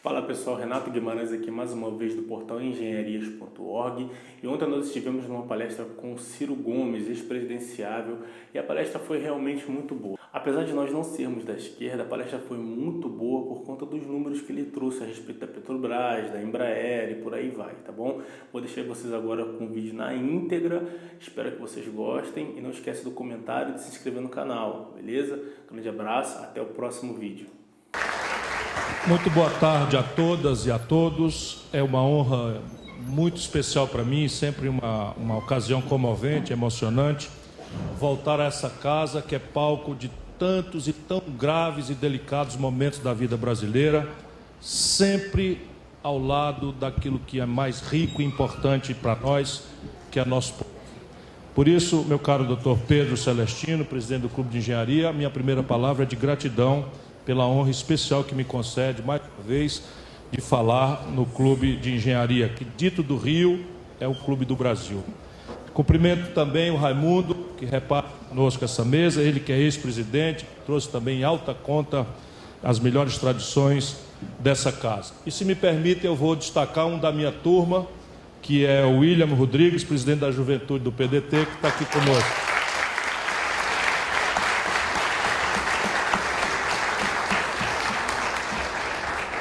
Fala pessoal, Renato Guimarães aqui mais uma vez do portal engenharias.org e ontem nós estivemos numa palestra com Ciro Gomes, ex-presidenciável, e a palestra foi realmente muito boa. Apesar de nós não sermos da esquerda, a palestra foi muito boa por conta dos números que ele trouxe a respeito da Petrobras, da Embraer e por aí vai, tá bom? Vou deixar vocês agora com o vídeo na íntegra, espero que vocês gostem e não esquece do comentário e de se inscrever no canal, beleza? Grande abraço, até o próximo vídeo. Muito boa tarde a todas e a todos. É uma honra muito especial para mim, sempre uma ocasião comovente, emocionante, voltar a essa casa que é palco de tantos e tão graves e delicados momentos da vida brasileira, sempre ao lado daquilo que é mais rico e importante para nós, que é nosso povo. Por isso, meu caro Dr. Pedro Celestino, presidente do Clube de Engenharia, minha primeira palavra é de gratidão pela honra especial que me concede, mais uma vez, de falar no Clube de Engenharia, que, dito do Rio, é o Clube do Brasil. Cumprimento também o Raimundo, que reparte conosco essa mesa, ele que é ex-presidente, trouxe também em alta conta as melhores tradições dessa casa. E, se me permite, eu vou destacar um da minha turma, que é o William Rodrigues, presidente da Juventude do PDT, que está aqui conosco.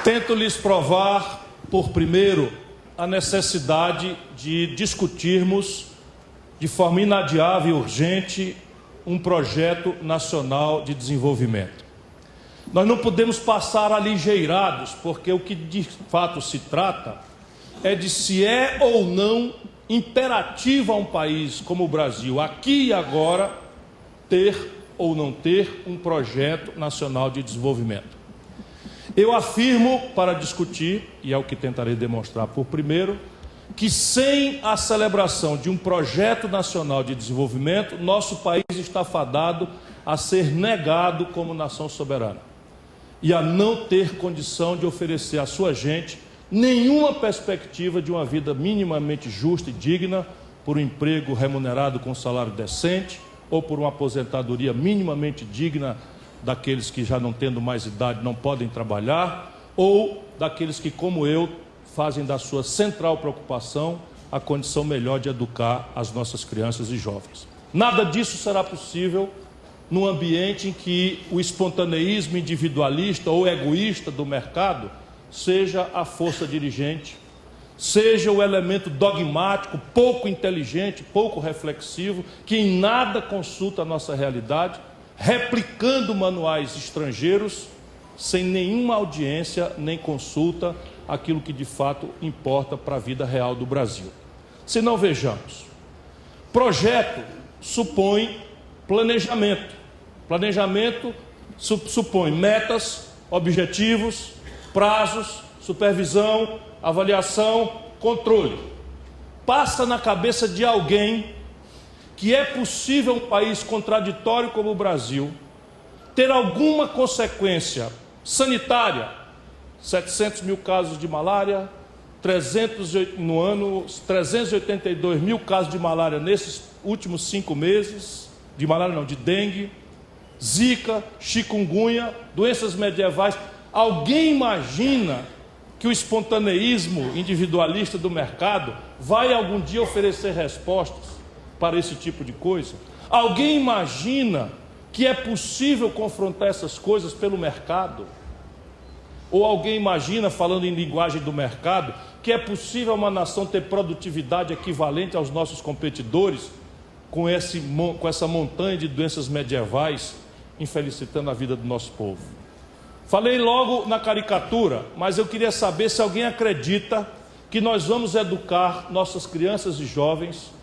Tento lhes provar, por primeiro, a necessidade de discutirmos de forma inadiável e urgente um projeto nacional de desenvolvimento. Nós não podemos passar aligeirados, porque o que de fato se trata é de se é ou não imperativo a um país como o Brasil, aqui e agora, ter ou não ter um projeto nacional de desenvolvimento. Eu afirmo, para discutir, e é o que tentarei demonstrar por primeiro, que sem a celebração de um projeto nacional de desenvolvimento, nosso país está fadado a ser negado como nação soberana e a não ter condição de oferecer à sua gente nenhuma perspectiva de uma vida minimamente justa e digna, por um emprego remunerado com salário decente ou por uma aposentadoria minimamente digna daqueles que, já não tendo mais idade, não podem trabalhar, ou daqueles que, como eu, fazem da sua central preocupação a condição melhor de educar as nossas crianças e jovens. Nada disso será possível num ambiente em que o espontaneísmo individualista ou egoísta do mercado seja a força dirigente, seja o elemento dogmático, pouco inteligente, pouco reflexivo, que em nada consulta a nossa realidade, replicando manuais estrangeiros, sem nenhuma audiência nem consulta aquilo que de fato importa para a vida real do Brasil. Se não, vejamos. Projeto supõe planejamento. Planejamento supõe metas, objetivos, prazos, supervisão, avaliação, controle. Passa na cabeça de alguém que é possível um país contraditório como o Brasil ter alguma consequência sanitária, 700 mil casos de malária, 382 mil casos de malária nesses últimos 5 meses, de malária não, de dengue, zika, chikungunya, doenças medievais. Alguém imagina que o espontaneísmo individualista do mercado vai algum dia oferecer respostas para esse tipo de coisa? Alguém imagina que é possível confrontar essas coisas pelo mercado? Ou alguém imagina, falando em linguagem do mercado, que é possível uma nação ter produtividade equivalente aos nossos competidores com essa montanha de doenças medievais infelicitando a vida do nosso povo? Falei logo na caricatura, mas eu queria saber se alguém acredita que nós vamos educar nossas crianças e jovens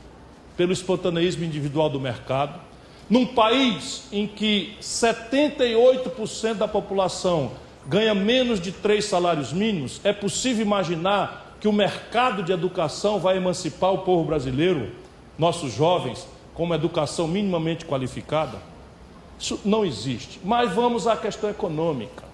pelo espontaneísmo individual do mercado, num país em que 78% da população ganha menos de 3 salários mínimos. É possível imaginar que o mercado de educação vai emancipar o povo brasileiro, nossos jovens, com uma educação minimamente qualificada? Isso não existe. Mas vamos à questão econômica.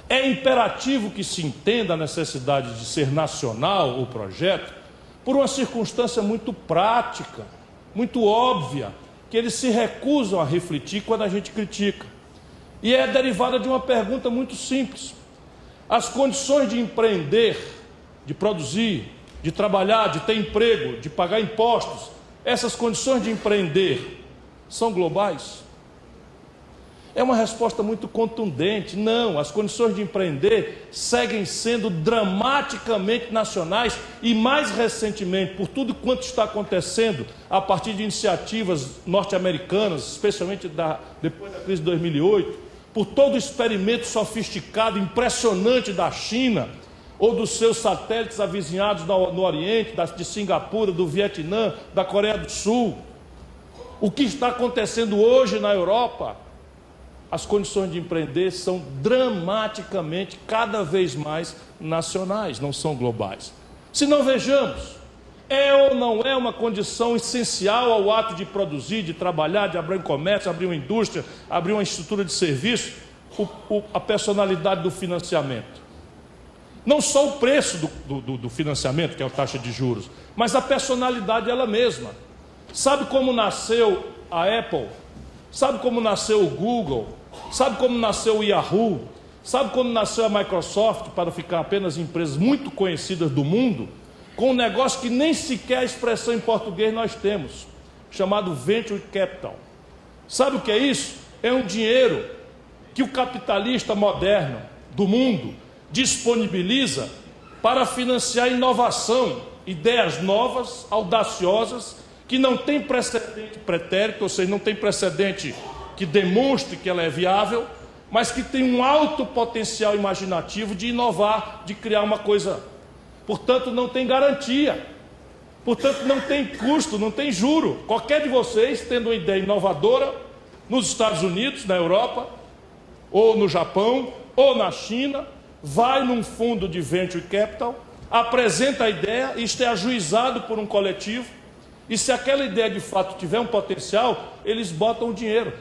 É imperativo que se entenda a necessidade de ser nacional o projeto por uma circunstância muito prática, muito óbvia, que eles se recusam a refletir quando a gente critica. E é derivada de uma pergunta muito simples. As condições de empreender, de produzir, de trabalhar, de ter emprego, de pagar impostos, essas condições de empreender são globais? É uma resposta muito contundente. Não, as condições de empreender seguem sendo dramaticamente nacionais e, mais recentemente, por tudo quanto está acontecendo a partir de iniciativas norte-americanas, especialmente depois da crise de 2008, por todo o experimento sofisticado, impressionante da China ou dos seus satélites avizinhados no Oriente, de Singapura, do Vietnã, da Coreia do Sul. O que está acontecendo hoje na Europa? As condições de empreender são dramaticamente, cada vez mais nacionais, não são globais. Se não, vejamos, é ou não é uma condição essencial ao ato de produzir, de trabalhar, de abrir um comércio, abrir uma indústria, abrir uma estrutura de serviço, a personalidade do financiamento? Não só o preço do financiamento, que é a taxa de juros, mas a personalidade ela mesma. Sabe como nasceu a Apple? Sabe como nasceu o Google? Sabe como nasceu o Yahoo? Sabe como nasceu a Microsoft, para ficar apenas empresas muito conhecidas do mundo? Com um negócio que nem sequer a expressão em português nós temos, chamado Venture Capital. Sabe o que é isso? É um dinheiro que o capitalista moderno do mundo disponibiliza para financiar inovação, ideias novas, audaciosas, que não tem precedente pretérito, ou seja, não tem precedente que demonstre que ela é viável, mas que tem um alto potencial imaginativo de inovar, de criar uma coisa. Portanto, não tem garantia, portanto, não tem custo, não tem juro. Qualquer de vocês, tendo uma ideia inovadora, nos Estados Unidos, na Europa, ou no Japão, ou na China, vai num fundo de Venture Capital, apresenta a ideia, isto é ajuizado por um coletivo, e se aquela ideia de fato tiver um potencial, eles botam o dinheiro.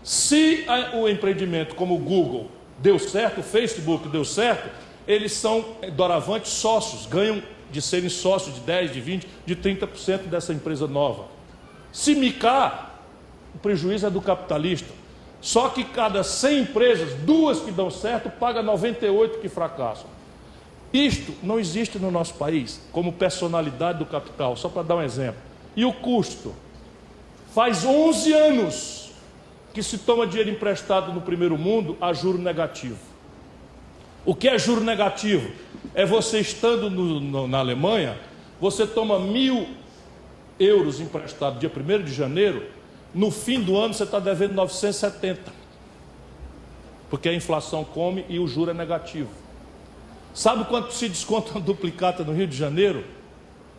Se o empreendimento como o Google deu certo, o Facebook deu certo, eles são, doravante, sócios, ganham de serem sócios de 10%, de 20%, de 30% dessa empresa nova. Se micar, o prejuízo é do capitalista. Só que cada 100 empresas, 2 que dão certo, paga 98 que fracassam. Isto não existe no nosso país, como personalidade do capital, só para dar um exemplo. E o custo? Faz 11 anos que se toma dinheiro emprestado no primeiro mundo a juro negativo. O que é juro negativo? É você estando na Alemanha, você toma 1.000 euros emprestado dia 1º de janeiro, no fim do ano você está devendo 970. Porque a inflação come e o juro é negativo. Sabe quanto se desconta uma duplicata no Rio de Janeiro?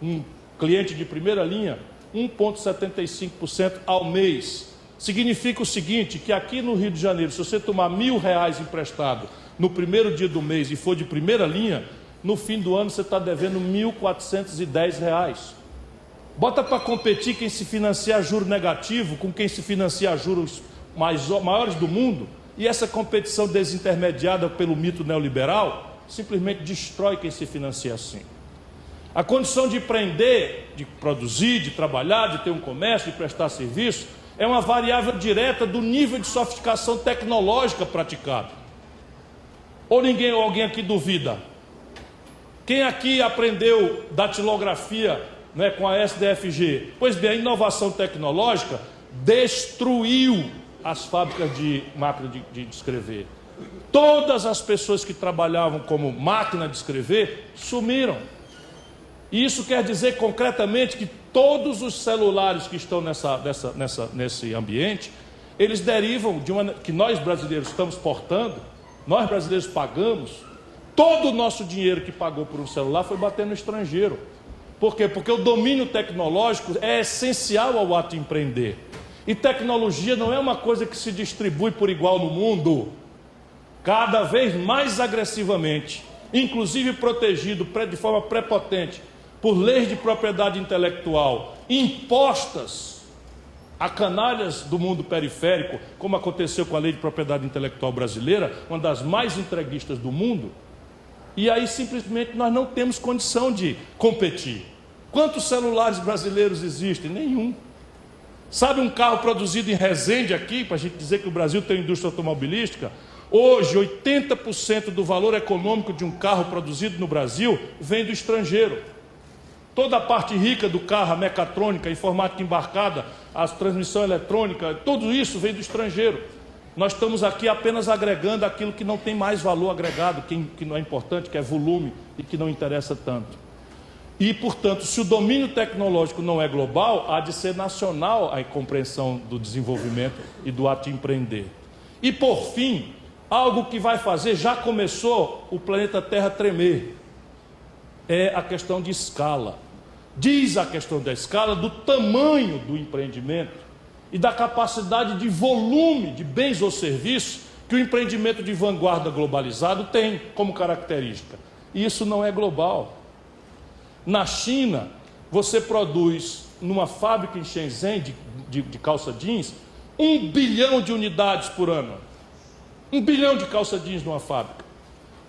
Um cliente de primeira linha, 1,75% ao mês. Significa o seguinte, que aqui no Rio de Janeiro, se você tomar R$1.000 emprestado no primeiro dia do mês e for de primeira linha, no fim do ano você está devendo R$1.410. Bota para competir quem se financia a juro negativo com quem se financia a juros maiores do mundo, e essa competição desintermediada pelo mito neoliberal simplesmente destrói quem se financia assim. A condição de empreender, de produzir, de trabalhar, de ter um comércio, de prestar serviço, é uma variável direta do nível de sofisticação tecnológica praticado. Ou alguém aqui duvida? Quem aqui aprendeu datilografia, né, com a SDFG? Pois bem, a inovação tecnológica destruiu as fábricas de máquina de escrever. Todas as pessoas que trabalhavam como máquina de escrever sumiram. E isso quer dizer concretamente que todos os celulares que estão nesse ambiente, eles derivam de uma que nós brasileiros estamos portando, nós brasileiros pagamos, todo o nosso dinheiro que pagou por um celular foi bater no estrangeiro. Por quê? Porque o domínio tecnológico é essencial ao ato de empreender. E tecnologia não é uma coisa que se distribui por igual no mundo. Cada vez mais agressivamente, inclusive protegido de forma prepotente por leis de propriedade intelectual impostas a canalhas do mundo periférico, como aconteceu com a lei de propriedade intelectual brasileira, uma das mais entreguistas do mundo, e aí simplesmente nós não temos condição de competir. Quantos celulares brasileiros existem? Nenhum. Sabe um carro produzido em Resende aqui, para a gente dizer que o Brasil tem indústria automobilística? Hoje, 80% do valor econômico de um carro produzido no Brasil vem do estrangeiro. Toda a parte rica do carro, a mecatrônica, a informática embarcada, a transmissão eletrônica, tudo isso vem do estrangeiro. Nós estamos aqui apenas agregando aquilo que não tem mais valor agregado, que não é importante, que é volume e que não interessa tanto. E, portanto, se o domínio tecnológico não é global, há de ser nacional a compreensão do desenvolvimento e do ato de empreender. E, por fim, algo que vai fazer, já começou o planeta Terra tremer, é a questão de escala. Diz a questão da escala do tamanho do empreendimento e da capacidade de volume de bens ou serviços que o empreendimento de vanguarda globalizado tem como característica. E isso não é global. Na China, você produz numa fábrica em Shenzhen de calça jeans 1 bilhão de unidades por ano. 1 bilhão de calça jeans numa fábrica.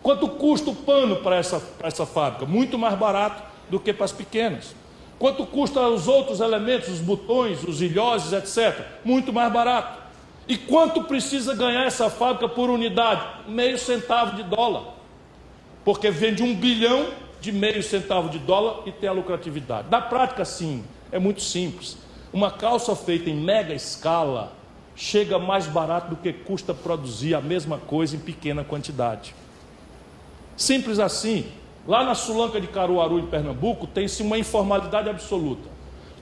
Quanto custa o pano para essa fábrica? Muito mais barato do que para as pequenas. Quanto custa os outros elementos, os botões, os ilhoses, etc. Muito mais barato. E quanto precisa ganhar essa fábrica por unidade? meio centavo de dólar. Porque vende 1 bilhão de meio centavo de dólar e tem a lucratividade. Na prática, sim, é muito simples. Uma calça feita em mega escala chega mais barato do que custa produzir a mesma coisa em pequena quantidade. Simples assim. Lá na Sulanca de Caruaru, em Pernambuco, tem-se uma informalidade absoluta.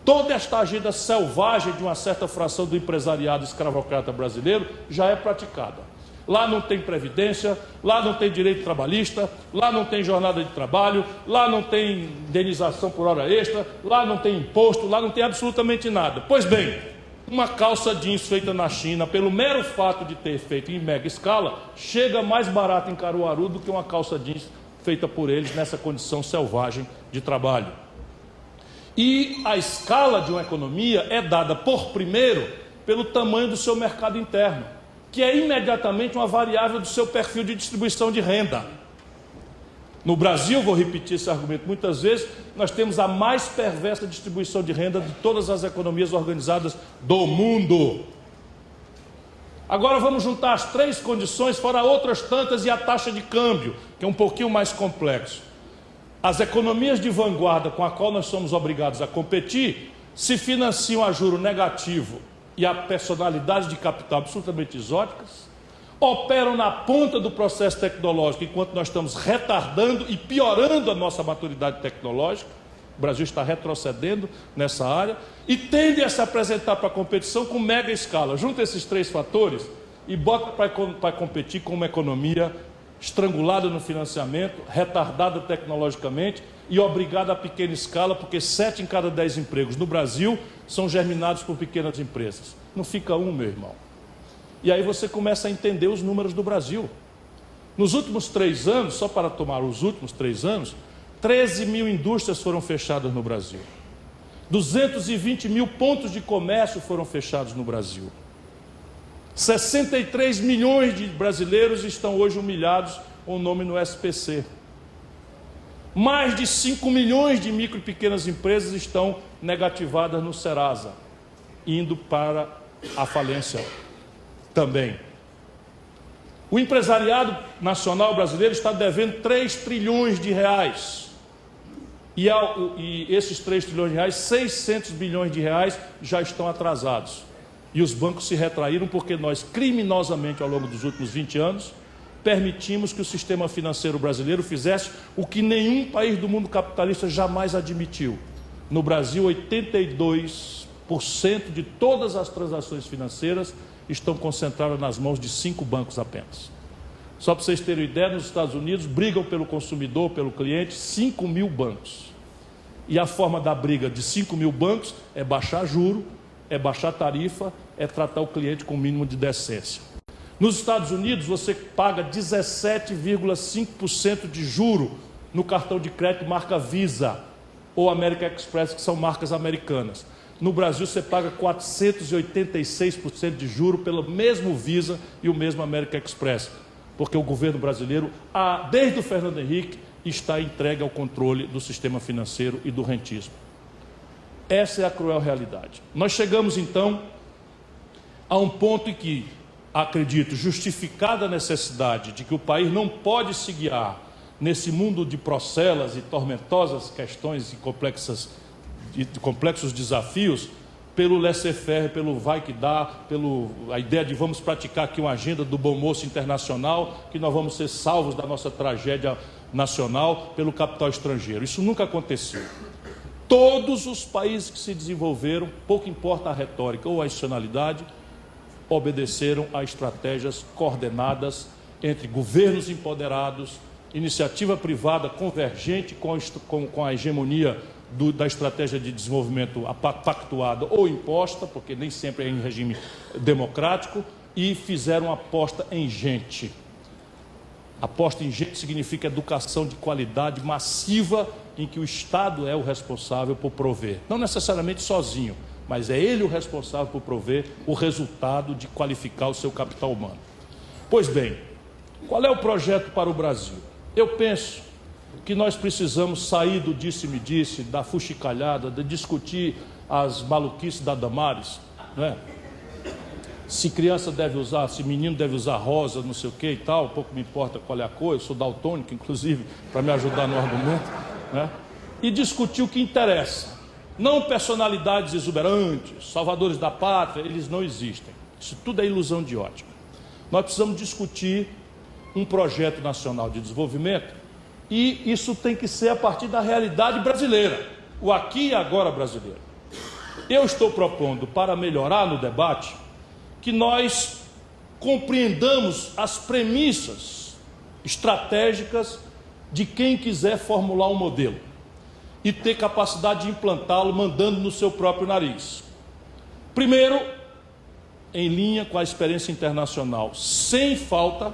Toda esta agenda selvagem de uma certa fração do empresariado escravocrata brasileiro já é praticada. Lá não tem previdência, lá não tem direito trabalhista, lá não tem jornada de trabalho, lá não tem indenização por hora extra, lá não tem imposto, lá não tem absolutamente nada. Pois bem, uma calça jeans feita na China, pelo mero fato de ter feito em mega escala, chega mais barato em Caruaru do que uma calça jeans feita por eles nessa condição selvagem de trabalho. E a escala de uma economia é dada, por primeiro, pelo tamanho do seu mercado interno, que é imediatamente uma variável do seu perfil de distribuição de renda. No Brasil, vou repetir esse argumento muitas vezes, nós temos a mais perversa distribuição de renda de todas as economias organizadas do mundo. Agora vamos juntar as 3 condições, fora outras tantas, e a taxa de câmbio, que é um pouquinho mais complexo. As economias de vanguarda com a qual nós somos obrigados a competir se financiam a juro negativo e a personalidades de capital absolutamente exóticas, operam na ponta do processo tecnológico enquanto nós estamos retardando e piorando a nossa maturidade tecnológica. O Brasil está retrocedendo nessa área e tende a se apresentar para a competição com mega escala. Junta esses 3 fatores e bota para competir com uma economia estrangulada no financiamento, retardada tecnologicamente e obrigada a pequena escala, porque 7 em cada 10 empregos no Brasil são germinados por pequenas empresas. Não fica um, meu irmão. E aí você começa a entender os números do Brasil. Nos últimos 3 anos, só para tomar os últimos 3 anos, 13 mil indústrias foram fechadas no Brasil. 220 mil pontos de comércio foram fechados no Brasil. 63 milhões de brasileiros estão hoje humilhados com o nome no SPC. Mais de 5 milhões de micro e pequenas empresas estão negativadas no Serasa, indo para a falência também. O empresariado nacional brasileiro está devendo 3 trilhões de reais. E esses 3 trilhões de reais, 600 bilhões de reais já estão atrasados. E os bancos se retraíram porque nós, criminosamente, ao longo dos últimos 20 anos, permitimos que o sistema financeiro brasileiro fizesse o que nenhum país do mundo capitalista jamais admitiu. No Brasil, 82% de todas as transações financeiras estão concentradas nas mãos de 5 bancos apenas. Só para vocês terem ideia, nos Estados Unidos brigam pelo consumidor, pelo cliente, 5 mil bancos. E a forma da briga de 5 mil bancos é baixar juro, é baixar tarifa, é tratar o cliente com o mínimo de decência. Nos Estados Unidos, você paga 17,5% de juro no cartão de crédito marca Visa ou American Express, que são marcas americanas. No Brasil, você paga 486% de juro pelo mesmo Visa e o mesmo American Express, porque o governo brasileiro, desde o Fernando Henrique, está entregue ao controle do sistema financeiro e do rentismo. Essa é a cruel realidade. Nós chegamos, então, a um ponto em que acredito, justificada a necessidade de que o país não pode se guiar nesse mundo de procelas e tormentosas questões e complexos desafios, pelo laissez-faire, pelo vai que dá, a ideia de vamos praticar aqui uma agenda do bom moço internacional, que nós vamos ser salvos da nossa tragédia nacional pelo capital estrangeiro. Isso nunca aconteceu. Todos os países que se desenvolveram, pouco importa a retórica ou a institucionalidade, obedeceram a estratégias coordenadas entre governos empoderados, iniciativa privada convergente com a hegemonia da estratégia de desenvolvimento pactuada ou imposta, porque nem sempre é em regime democrático, e fizeram aposta em gente. Aposta em gente significa educação de qualidade massiva, em que o Estado é o responsável por prover. Não necessariamente sozinho, mas é ele o responsável por prover o resultado de qualificar o seu capital humano. Pois bem, qual é o projeto para o Brasil? Eu penso que nós precisamos sair do disse-me-disse, da fuxicalhada, de discutir as maluquices da Damares, né? Se criança deve usar, se menino deve usar rosa, não sei o que e tal, pouco me importa qual é a cor, eu sou daltônico, inclusive, para me ajudar no argumento, né? E discutir o que interessa. Não personalidades exuberantes, salvadores da pátria, eles não existem. Isso tudo é ilusão de ótica. Nós precisamos discutir um projeto nacional de desenvolvimento e isso tem que ser a partir da realidade brasileira, o aqui e agora brasileiro. Eu estou propondo, para melhorar no debate, que nós compreendamos as premissas estratégicas de quem quiser formular um modelo e ter capacidade de implantá-lo mandando no seu próprio nariz. Primeiro, em linha com a experiência internacional, sem falta,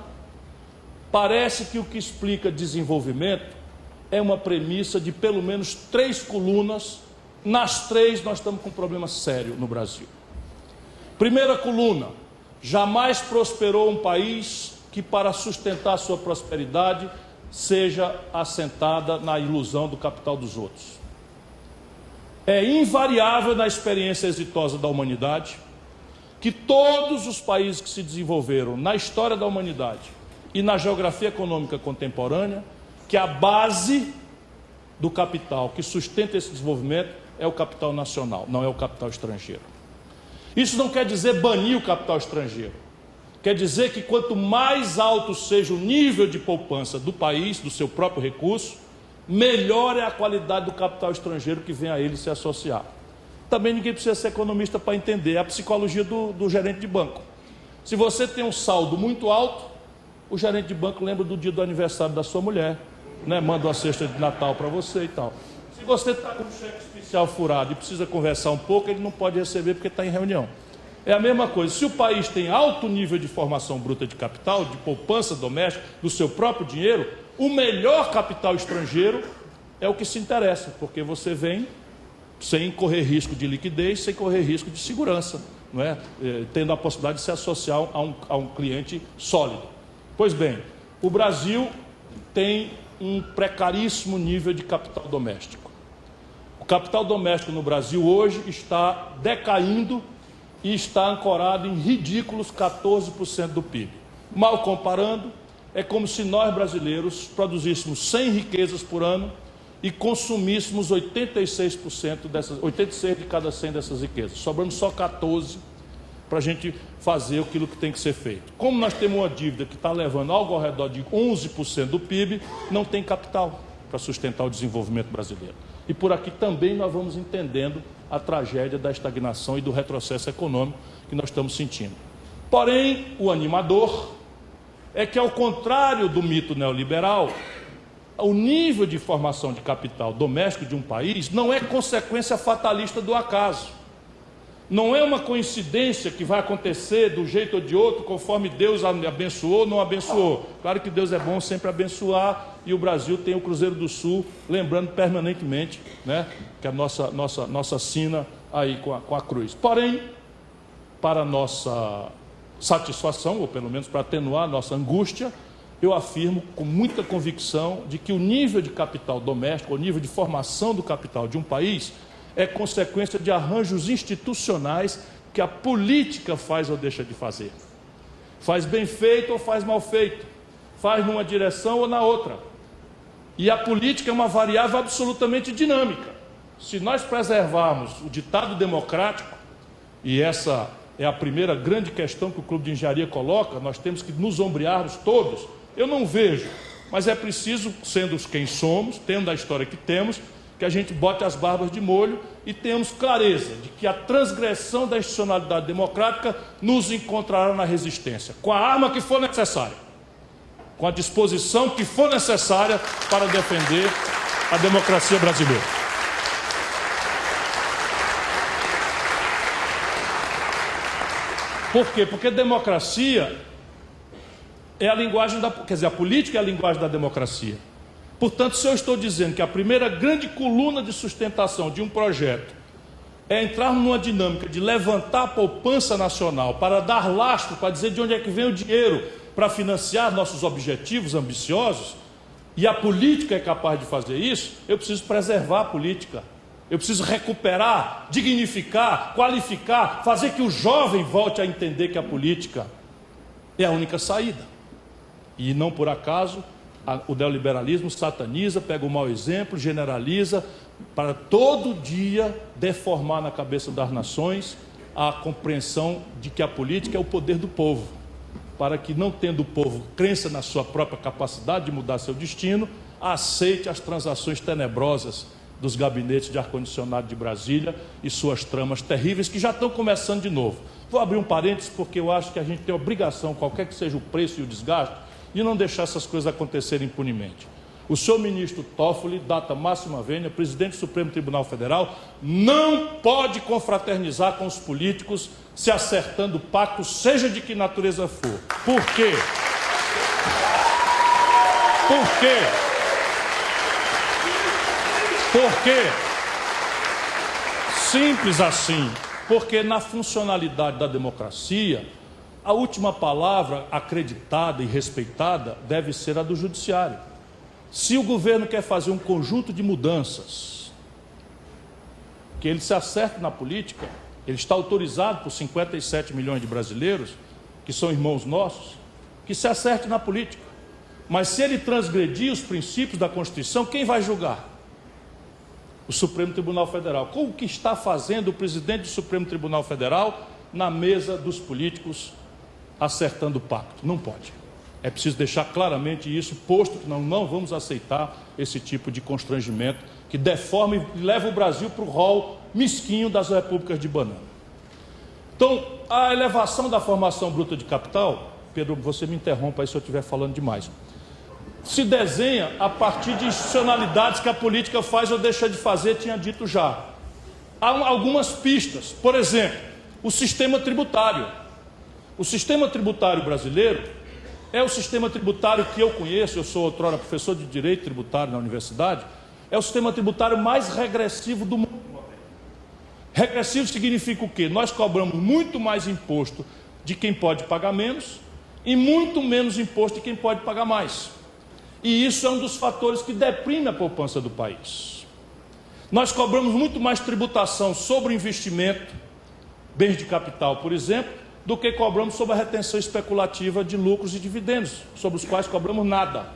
parece que o que explica desenvolvimento é uma premissa de pelo menos 3 colunas. Nas 3 nós estamos com um problema sério no Brasil. Primeira coluna: jamais prosperou um país que, para sustentar sua prosperidade, seja assentada na ilusão do capital dos outros. É invariável na experiência exitosa da humanidade que todos os países que se desenvolveram na história da humanidade e na geografia econômica contemporânea, que a base do capital que sustenta esse desenvolvimento é o capital nacional, não é o capital estrangeiro. Isso não quer dizer banir o capital estrangeiro. Quer dizer que quanto mais alto seja o nível de poupança do país, do seu próprio recurso, melhor é a qualidade do capital estrangeiro que vem a ele se associar. Também ninguém precisa ser economista para entender, é a psicologia do gerente de banco. Se você tem um saldo muito alto, o gerente de banco lembra do dia do aniversário da sua mulher, né? Manda uma cesta de Natal para você e tal. Se você está com um cheque especial furado e precisa conversar um pouco, ele não pode receber porque está em reunião. É a mesma coisa. Se o país tem alto nível de formação bruta de capital, de poupança doméstica, do seu próprio dinheiro, o melhor capital estrangeiro é o que se interessa, porque você vem sem correr risco de liquidez, sem correr risco de segurança, não é? Tendo a possibilidade de se associar a um cliente sólido. Pois bem, o Brasil tem um precaríssimo nível de capital doméstico. O capital doméstico no Brasil hoje está decaindo e está ancorado em ridículos 14% do PIB. Mal comparando, é como se nós brasileiros produzíssemos 100 riquezas por ano e consumíssemos 86 de cada 100 dessas riquezas. Sobrando só 14 para a gente fazer aquilo que tem que ser feito. Como nós temos uma dívida que está levando algo ao redor de 11% do PIB, não tem capital para sustentar o desenvolvimento brasileiro. E por aqui também nós vamos entendendo a tragédia da estagnação e do retrocesso econômico que nós estamos sentindo. Porém, o animador é que, ao contrário do mito neoliberal, o nível de formação de capital doméstico de um país não é consequência fatalista do acaso. Não é uma coincidência que vai acontecer do jeito ou de outro, conforme Deus abençoou ou não abençoou. Claro que Deus é bom sempre abençoar, e o Brasil tem o Cruzeiro do Sul, lembrando permanentemente, né, que a nossa sina aí com a cruz. Porém, para nossa satisfação, ou pelo menos para atenuar a nossa angústia, eu afirmo com muita convicção de que o nível de capital doméstico, o nível de formação do capital de um país, é consequência de arranjos institucionais que a política faz ou deixa de fazer. Faz bem feito ou faz mal feito. Faz numa direção ou na outra. E a política é uma variável absolutamente dinâmica. Se nós preservarmos o ditado democrático, e essa é a primeira grande questão que o Clube de Engenharia coloca, nós temos que nos ombrearmos todos. Eu não vejo, mas é preciso, sendo quem somos, tendo a história que temos, que a gente bote as barbas de molho e tenhamos clareza de que a transgressão da institucionalidade democrática nos encontrará na resistência, com a arma que for necessária, com a disposição que for necessária para defender a democracia brasileira. Por quê? Porque democracia é a linguagem da... Quer dizer, a política é a linguagem da democracia. Portanto, se eu estou dizendo que a primeira grande coluna de sustentação de um projeto é entrar numa dinâmica de levantar a poupança nacional para dar lastro, para dizer de onde é que vem o dinheiro para financiar nossos objetivos ambiciosos, e a política é capaz de fazer isso, eu preciso preservar a política. Eu preciso recuperar, dignificar, qualificar, fazer que o jovem volte a entender que a política é a única saída. E não por acaso o neoliberalismo sataniza, pega o mau exemplo, generaliza, para todo dia deformar na cabeça das nações a compreensão de que a política é o poder do povo, para que, não tendo o povo crença na sua própria capacidade de mudar seu destino, aceite as transações tenebrosas dos gabinetes de ar-condicionado de Brasília e suas tramas terríveis, que já estão começando de novo. Vou abrir um parênteses, porque eu acho que a gente tem obrigação, qualquer que seja o preço e o desgaste, de não deixar essas coisas acontecerem impunemente. O senhor ministro Toffoli, data máxima vênia, presidente do Supremo Tribunal Federal, não pode confraternizar com os políticos se acertando pacto, seja de que natureza for. Por quê? Por quê? Por quê? Simples assim. Porque na funcionalidade da democracia, a última palavra acreditada e respeitada deve ser a do judiciário. Se o governo quer fazer um conjunto de mudanças, que ele se acerte na política, ele está autorizado por 57 milhões de brasileiros, que são irmãos nossos, que se acerte na política. Mas se ele transgredir os princípios da Constituição, quem vai julgar? O Supremo Tribunal Federal. Como o que está fazendo o presidente do Supremo Tribunal Federal na mesa dos políticos acertando o pacto? Não pode. É preciso deixar claramente isso, posto que não vamos aceitar esse tipo de constrangimento que deforma e leva o Brasil para o rol mesquinho das repúblicas de banana. Então, a elevação da formação bruta de capital, Pedro, você me interrompa aí se eu estiver falando demais, se desenha a partir de institucionalidades que a política faz ou deixa de fazer, tinha dito já. Há algumas pistas. Por exemplo, o sistema tributário. O sistema tributário brasileiro é o sistema tributário que eu conheço, eu sou outrora professor de Direito Tributário na universidade, é o sistema tributário mais regressivo do mundo. Regressivo significa o quê? Nós cobramos muito mais imposto de quem pode pagar menos e muito menos imposto de quem pode pagar mais. E isso é um dos fatores que deprime a poupança do país. Nós cobramos muito mais tributação sobre o investimento, bens de capital, por exemplo, do que cobramos sobre a retenção especulativa de lucros e dividendos, sobre os quais cobramos nada.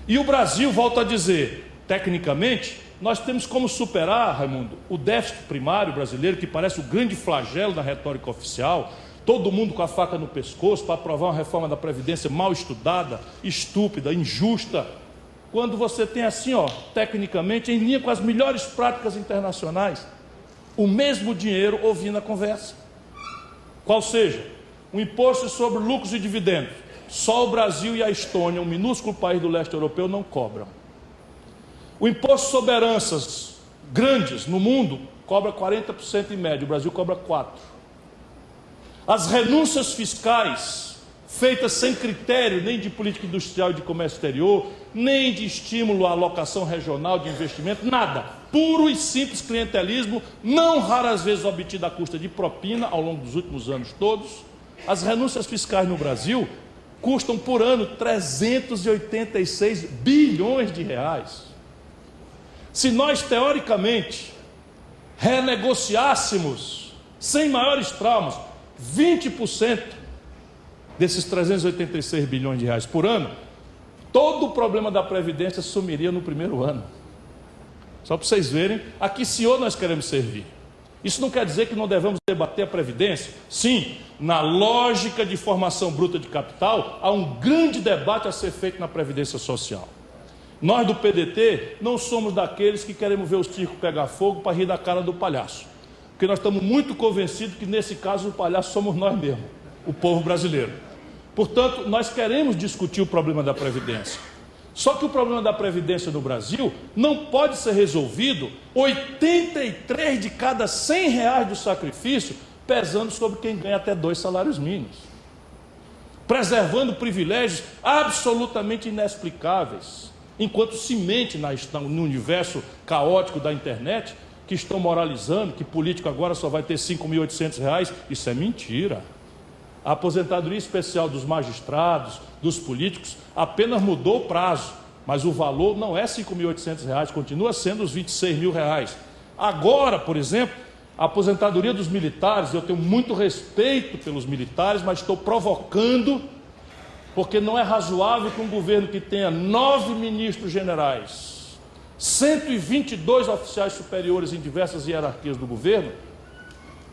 E o Brasil, volto a dizer, tecnicamente, nós temos como superar, Raimundo, o déficit primário brasileiro, que parece o grande flagelo da retórica oficial, todo mundo com a faca no pescoço para aprovar uma reforma da Previdência mal estudada, estúpida, injusta, quando você tem assim, tecnicamente, em linha com as melhores práticas internacionais, o mesmo dinheiro ouvindo a conversa. Qual seja, um imposto sobre lucros e dividendos. Só o Brasil e a Estônia, um minúsculo país do leste europeu, não cobram. O imposto sobre heranças grandes no mundo cobra 40% em média, o Brasil cobra 4%. As renúncias fiscais, feitas sem critério nem de política industrial e de comércio exterior, nem de estímulo à alocação regional de investimento, nada. Puro e simples clientelismo, não raras vezes obtido à custa de propina ao longo dos últimos anos todos. As renúncias fiscais no Brasil custam por ano 386 bilhões de reais. Se nós, teoricamente, renegociássemos, sem maiores traumas, 20% desses 386 bilhões de reais por ano, todo o problema da Previdência sumiria no primeiro ano. Só para vocês verem a que senhor nós queremos servir. Isso não quer dizer que não devemos debater a Previdência. Sim, na lógica de formação bruta de capital, há um grande debate a ser feito na Previdência Social. Nós do PDT não somos daqueles que queremos ver o circo pegar fogo para rir da cara do palhaço. Porque nós estamos muito convencidos que nesse caso o palhaço somos nós mesmos, o povo brasileiro. Portanto, nós queremos discutir o problema da Previdência. Só que o problema da Previdência no Brasil não pode ser resolvido 83 de cada 100 reais do sacrifício pesando sobre quem ganha até 2 salários mínimos. Preservando privilégios absolutamente inexplicáveis, enquanto se mente no universo caótico da internet, que estão moralizando que político agora só vai ter R$ 5.800. Isso é mentira. A aposentadoria especial dos magistrados, dos políticos, apenas mudou o prazo, mas o valor não é R$ 5.800, continua sendo os R$ 26.000. Agora, por exemplo, a aposentadoria dos militares, eu tenho muito respeito pelos militares, mas estou provocando, porque não é razoável que um governo que tenha 9 ministros generais, 122 oficiais superiores em diversas hierarquias do governo,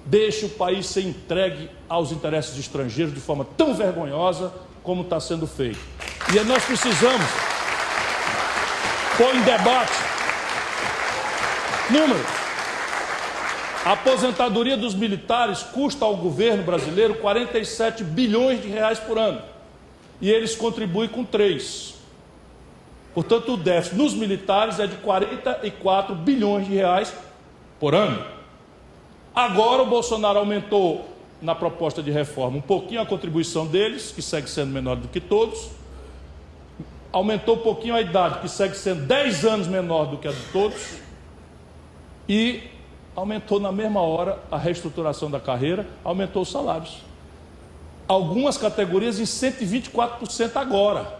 deixe o país ser entregue aos interesses estrangeiros de forma tão vergonhosa como está sendo feito. E nós precisamos pôr em debate número. A aposentadoria dos militares custa ao governo brasileiro 47 bilhões de reais por ano. E eles contribuem com 3. Portanto, o déficit nos militares é de 44 bilhões de reais por ano. Agora o Bolsonaro aumentou, na proposta de reforma, um pouquinho a contribuição deles, que segue sendo menor do que todos. Aumentou um pouquinho a idade, que segue sendo 10 anos menor do que a de todos. E aumentou na mesma hora a reestruturação da carreira, aumentou os salários. Algumas categorias em 124% agora.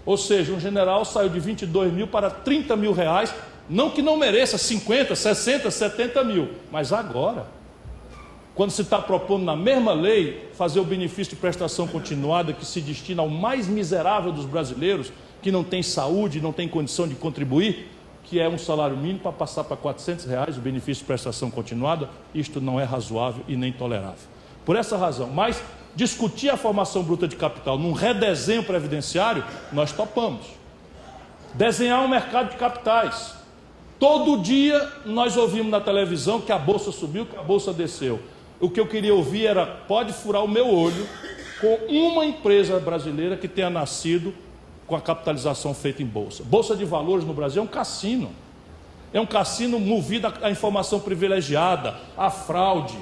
Ou seja, um general saiu de 22 mil para 30 mil reais. Não que não mereça 50, 60, 70 mil, mas agora, quando se está propondo na mesma lei fazer o benefício de prestação continuada que se destina ao mais miserável dos brasileiros, que não tem saúde, não tem condição de contribuir, que é um salário mínimo para passar para R$ 400 o benefício de prestação continuada, isto não é razoável e nem tolerável. Por essa razão, mas discutir a formação bruta de capital num redesenho previdenciário, nós topamos. Desenhar um mercado de capitais. Todo dia nós ouvimos na televisão que a bolsa subiu, que a bolsa desceu. O que eu queria ouvir era, pode furar o meu olho com uma empresa brasileira que tenha nascido com a capitalização feita em bolsa. Bolsa de valores no Brasil é um cassino. É um cassino movido à informação privilegiada, à fraude,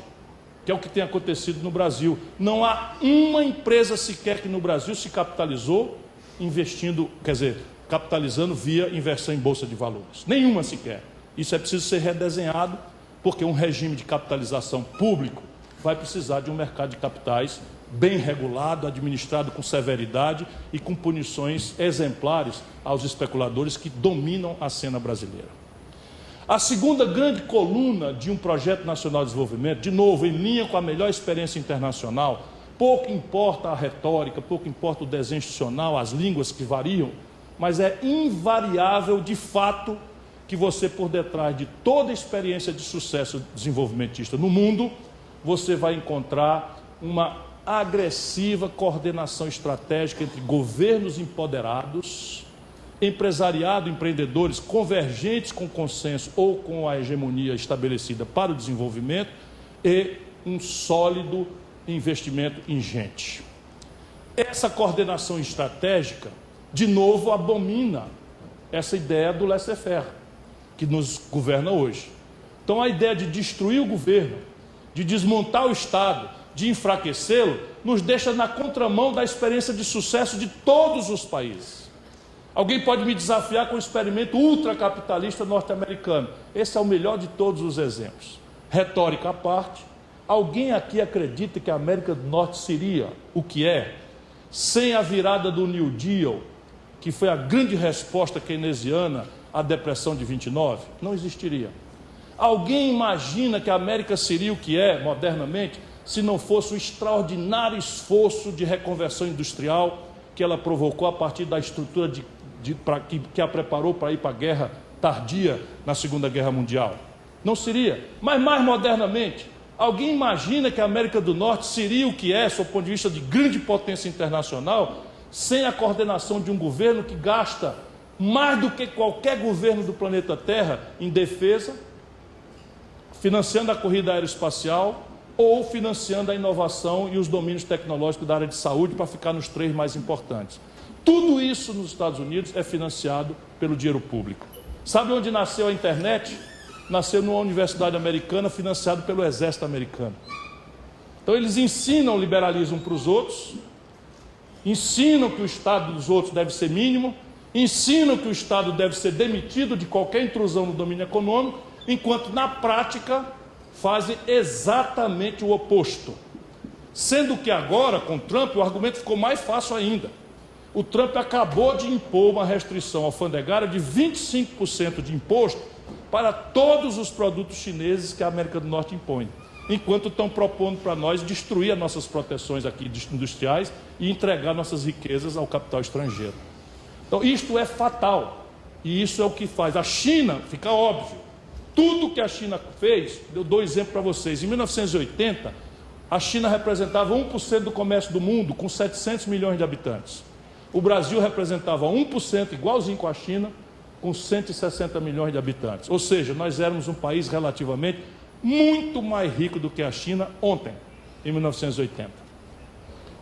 que é o que tem acontecido no Brasil. Não há uma empresa sequer que no Brasil se capitalizou investindo, capitalizando via inversão em bolsa de valores. Nenhuma sequer. Isso é preciso ser redesenhado, porque um regime de capitalização público vai precisar de um mercado de capitais bem regulado, administrado com severidade e com punições exemplares aos especuladores que dominam a cena brasileira. A segunda grande coluna de um projeto nacional de desenvolvimento, de novo, em linha com a melhor experiência internacional, pouco importa a retórica, pouco importa o desenho institucional, as línguas que variam, mas é invariável, de fato, que você, por detrás de toda a experiência de sucesso desenvolvimentista no mundo, você vai encontrar uma agressiva coordenação estratégica entre governos empoderados, empresariado, empreendedores convergentes com consenso ou com a hegemonia estabelecida para o desenvolvimento e um sólido investimento em gente. Essa coordenação estratégica, de novo, abomina essa ideia do laissez-faire que nos governa hoje. Então, a ideia de destruir o governo, de desmontar o Estado, de enfraquecê-lo, nos deixa na contramão da experiência de sucesso de todos os países. Alguém pode me desafiar com o experimento ultracapitalista norte-americano. Esse é o melhor de todos os exemplos. Retórica à parte, alguém aqui acredita que a América do Norte seria o que é, sem a virada do New Deal, que foi a grande resposta keynesiana à depressão de 29? Não existiria. Alguém imagina que a América seria o que é, modernamente, se não fosse o extraordinário esforço de reconversão industrial que ela provocou a partir da estrutura que a preparou para ir para a guerra tardia na Segunda Guerra Mundial. Não seria. Mas mais modernamente, alguém imagina que a América do Norte seria o que é, sob o ponto de vista de grande potência internacional, sem a coordenação de um governo que gasta mais do que qualquer governo do planeta Terra em defesa, financiando a corrida aeroespacial ou financiando a inovação e os domínios tecnológicos da área de saúde, para ficar nos 3 mais importantes. Tudo isso nos Estados Unidos é financiado pelo dinheiro público. Sabe onde nasceu a internet? Nasceu numa universidade americana, financiado pelo exército americano. Então eles ensinam o liberalismo para os outros, ensinam que o Estado dos outros deve ser mínimo, ensinam que o Estado deve ser demitido de qualquer intrusão no domínio econômico, enquanto na prática fazem exatamente o oposto. Sendo que agora, com Trump, o argumento ficou mais fácil ainda. O Trump acabou de impor uma restrição alfandegária de 25% de imposto para todos os produtos chineses que a América do Norte impõe, enquanto estão propondo para nós destruir as nossas proteções aqui industriais e entregar nossas riquezas ao capital estrangeiro. Então, isto é fatal, e isso é o que faz. A China, fica óbvio, tudo que a China fez, eu dou exemplo para vocês. Em 1980, a China representava 1% do comércio do mundo, com 700 milhões de habitantes. O Brasil representava 1%, igualzinho com a China, com 160 milhões de habitantes. Ou seja, nós éramos um país relativamente muito mais rico do que a China ontem, em 1980.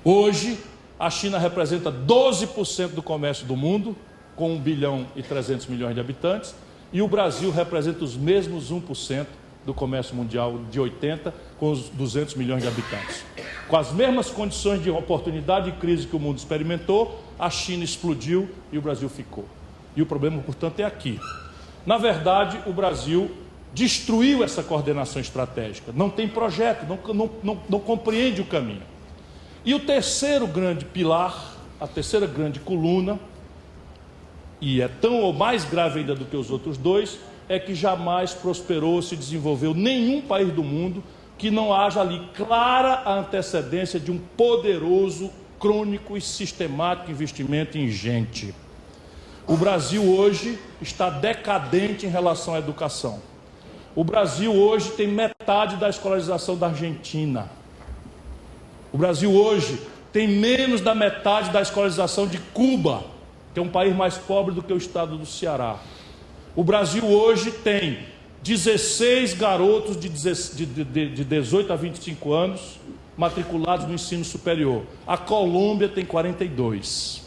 Hoje, a China representa 12% do comércio do mundo, com 1 bilhão e 300 milhões de habitantes, e o Brasil representa os mesmos 1% do comércio mundial de 80, com os 200 milhões de habitantes. Com as mesmas condições de oportunidade e crise que o mundo experimentou, a China explodiu e o Brasil ficou. E o problema, portanto, é aqui. Na verdade, o Brasil destruiu essa coordenação estratégica. Não tem projeto, não compreende o caminho. E o terceiro grande pilar, a terceira grande coluna, e é tão ou mais grave ainda do que os outros dois, é que jamais prosperou, se desenvolveu nenhum país do mundo que não haja ali clara a antecedência de um poderoso, crônico e sistemático investimento em gente. O Brasil hoje está decadente em relação à educação. O Brasil hoje tem metade da escolarização da Argentina. O Brasil hoje tem menos da metade da escolarização de Cuba, que é um país mais pobre do que o estado do Ceará. O Brasil hoje tem 16 garotos de 18 a 25 anos matriculados no ensino superior. A Colômbia tem 42.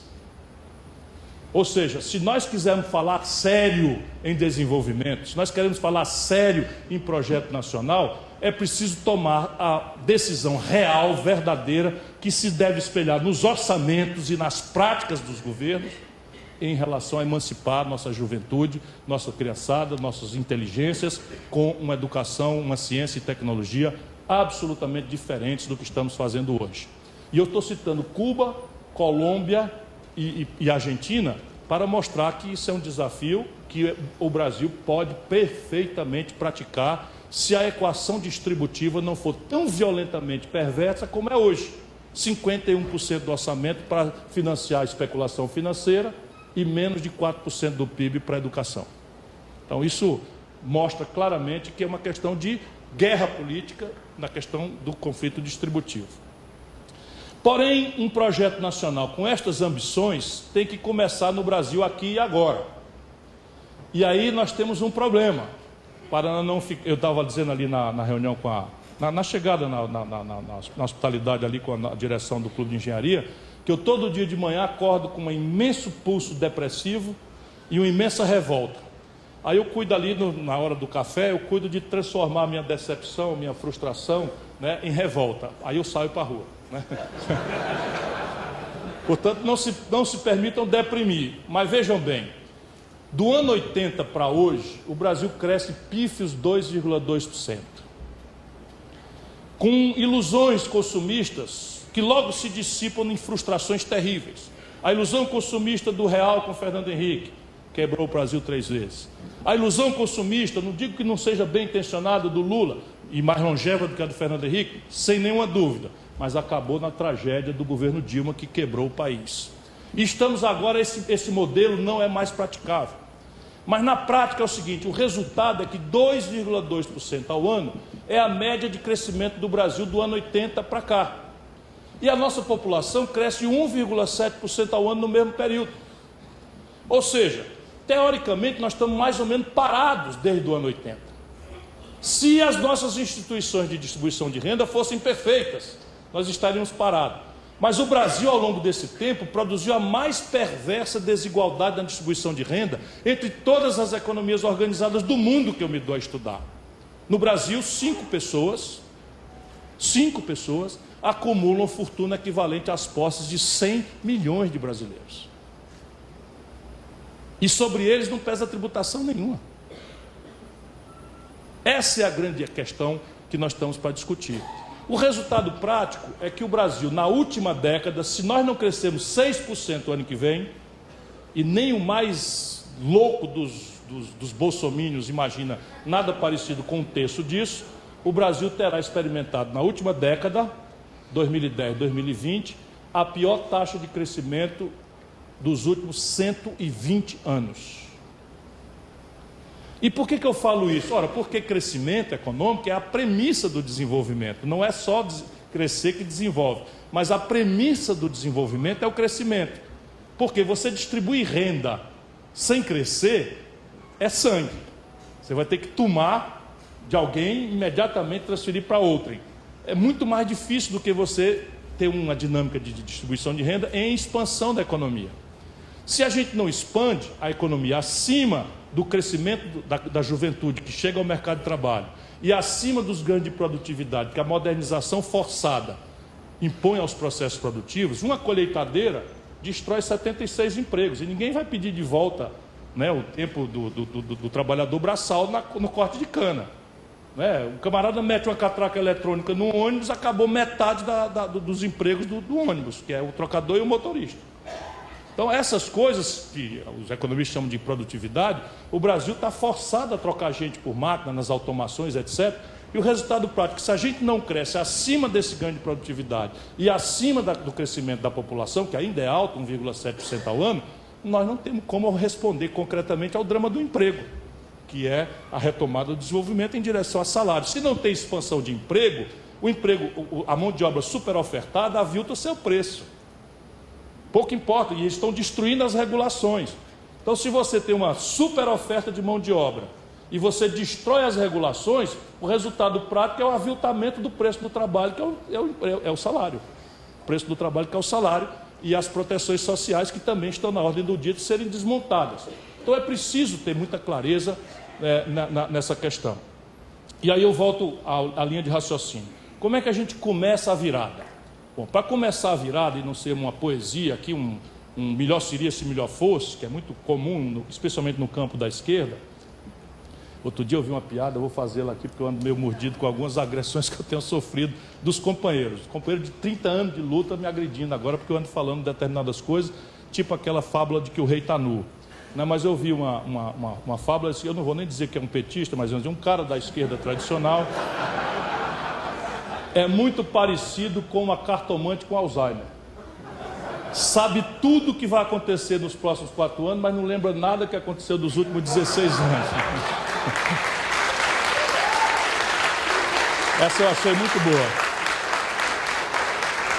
Ou seja, se nós quisermos falar sério em desenvolvimento, se nós queremos falar sério em projeto nacional, é preciso tomar a decisão real, verdadeira, que se deve espelhar nos orçamentos e nas práticas dos governos em relação a emancipar nossa juventude, nossa criançada, nossas inteligências, com uma educação, uma ciência e tecnologia absolutamente diferentes do que estamos fazendo hoje. E eu estou citando Cuba, Colômbia e Argentina para mostrar que isso é um desafio que o Brasil pode perfeitamente praticar se a equação distributiva não for tão violentamente perversa como é hoje. 51% do orçamento para financiar a especulação financeira e menos de 4% do PIB para a educação. Então isso mostra claramente que é uma questão de guerra política na questão do conflito distributivo. Porém, um projeto nacional com estas ambições tem que começar no Brasil aqui e agora. E aí nós temos um problema. Para não ficar, eu estava dizendo ali na reunião com na chegada na hospitalidade ali com a direção do Clube de Engenharia, que eu todo dia de manhã acordo com um imenso pulso depressivo e uma imensa revolta. Aí eu cuido ali, na hora do café, eu cuido de transformar minha decepção, minha frustração, né, em revolta. Aí eu saio para a rua. Né? Portanto, não se permitam deprimir. Mas vejam bem, do ano 80 para hoje, o Brasil cresce pífios 2,2%. Com ilusões consumistas que logo se dissipam em frustrações terríveis. A ilusão consumista do real com Fernando Henrique, quebrou o Brasil 3 vezes. A ilusão consumista, não digo que não seja bem intencionada, do Lula, e mais longeva do que a do Fernando Henrique, sem nenhuma dúvida, mas acabou na tragédia do governo Dilma, que quebrou o país. E estamos agora, esse modelo não é mais praticável. Mas na prática é o seguinte, o resultado é que 2,2% ao ano é a média de crescimento do Brasil do ano 80 para cá. E a nossa população cresce 1,7% ao ano no mesmo período. Ou seja, teoricamente nós estamos mais ou menos parados desde o ano 80. Se as nossas instituições de distribuição de renda fossem perfeitas, nós estaríamos parados. Mas o Brasil, ao longo desse tempo, produziu a mais perversa desigualdade na distribuição de renda entre todas as economias organizadas do mundo que eu me dou a estudar. No Brasil, 5 pessoas acumulam fortuna equivalente às posses de 100 milhões de brasileiros. E sobre eles não pesa tributação nenhuma. Essa é a grande questão que nós estamos para discutir. O resultado prático é que o Brasil, na última década, se nós não crescermos 6% o ano que vem, e nem o mais louco dos bolsomínios imagina nada parecido com um terço disso, o Brasil terá experimentado na última década, 2010, 2020, a pior taxa de crescimento dos últimos 120 anos. E por que eu falo isso? Ora, porque crescimento econômico é a premissa do desenvolvimento. Não é só crescer que desenvolve, mas a premissa do desenvolvimento é o crescimento. Porque você distribui renda sem crescer é sangue. Você vai ter que tomar de alguém e imediatamente transferir para outrem. É muito mais difícil do que você ter uma dinâmica de distribuição de renda em expansão da economia. Se a gente não expande a economia acima do crescimento da juventude que chega ao mercado de trabalho e acima dos ganhos de produtividade que a modernização forçada impõe aos processos produtivos, uma colheitadeira destrói 76 empregos e ninguém vai pedir de volta, né, o tempo do trabalhador braçal no corte de cana. Né? O camarada mete uma catraca eletrônica no ônibus, acabou metade dos empregos do ônibus, que é o trocador e o motorista. Então, essas coisas que os economistas chamam de produtividade, o Brasil está forçado a trocar gente por máquina, nas automações, etc. E o resultado prático é que se a gente não cresce acima desse ganho de produtividade e acima do crescimento da população, que ainda é alto, 1,7% ao ano, nós não temos como responder concretamente ao drama do emprego, que é a retomada do desenvolvimento em direção a salários. Se não tem expansão de emprego, a mão de obra superofertada avilta o seu preço. Pouco importa, e eles estão destruindo as regulações. Então, se você tem uma super oferta de mão de obra e você destrói as regulações, o resultado prático é o aviltamento do preço do trabalho, que é o salário. O preço do trabalho, que é o salário, e as proteções sociais, que também estão na ordem do dia de serem desmontadas. Então, é preciso ter muita clareza nessa questão. E aí eu volto à linha de raciocínio. Como é que a gente começa a virada? Bom, para começar a virada e não ser uma poesia aqui, um melhor seria se melhor fosse, que é muito comum, especialmente no campo da esquerda. Outro dia eu vi uma piada, eu vou fazê-la aqui porque eu ando meio mordido com algumas agressões que eu tenho sofrido dos companheiros. Companheiro de 30 anos de luta me agredindo agora porque eu ando falando determinadas coisas, tipo aquela fábula de que o rei está nu. Não, mas eu vi uma fábula, eu não vou nem dizer que é um petista, mas um cara da esquerda tradicional. É muito parecido com uma cartomante com Alzheimer. Sabe tudo o que vai acontecer nos próximos 4 anos, mas não lembra nada que aconteceu dos últimos 16 anos. Essa eu achei muito boa.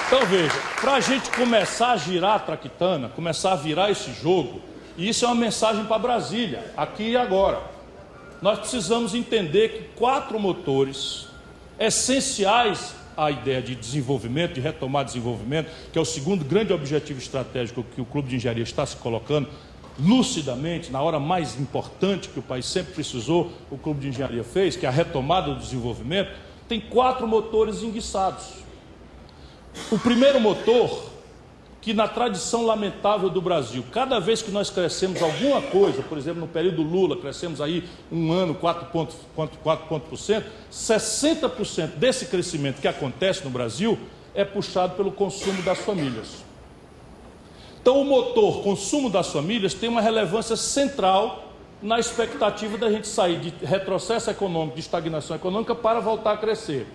Então veja, para a gente começar a girar a traquitana, começar a virar esse jogo, e isso é uma mensagem para Brasília, aqui e agora. Nós precisamos entender que 4 motores essenciais à ideia de desenvolvimento, de retomar desenvolvimento, que é o segundo grande objetivo estratégico que o Clube de Engenharia está se colocando, lucidamente, na hora mais importante que o país sempre precisou, o Clube de Engenharia fez, que é a retomada do desenvolvimento, tem 4 motores enguiçados. O primeiro motor, que na tradição lamentável do Brasil, cada vez que nós crescemos alguma coisa, por exemplo, no período Lula, crescemos aí um ano 4 pontos, 60% desse crescimento que acontece no Brasil é puxado pelo consumo das famílias. Então, o motor consumo das famílias tem uma relevância central na expectativa da gente sair de retrocesso econômico, de estagnação econômica, para voltar a crescer.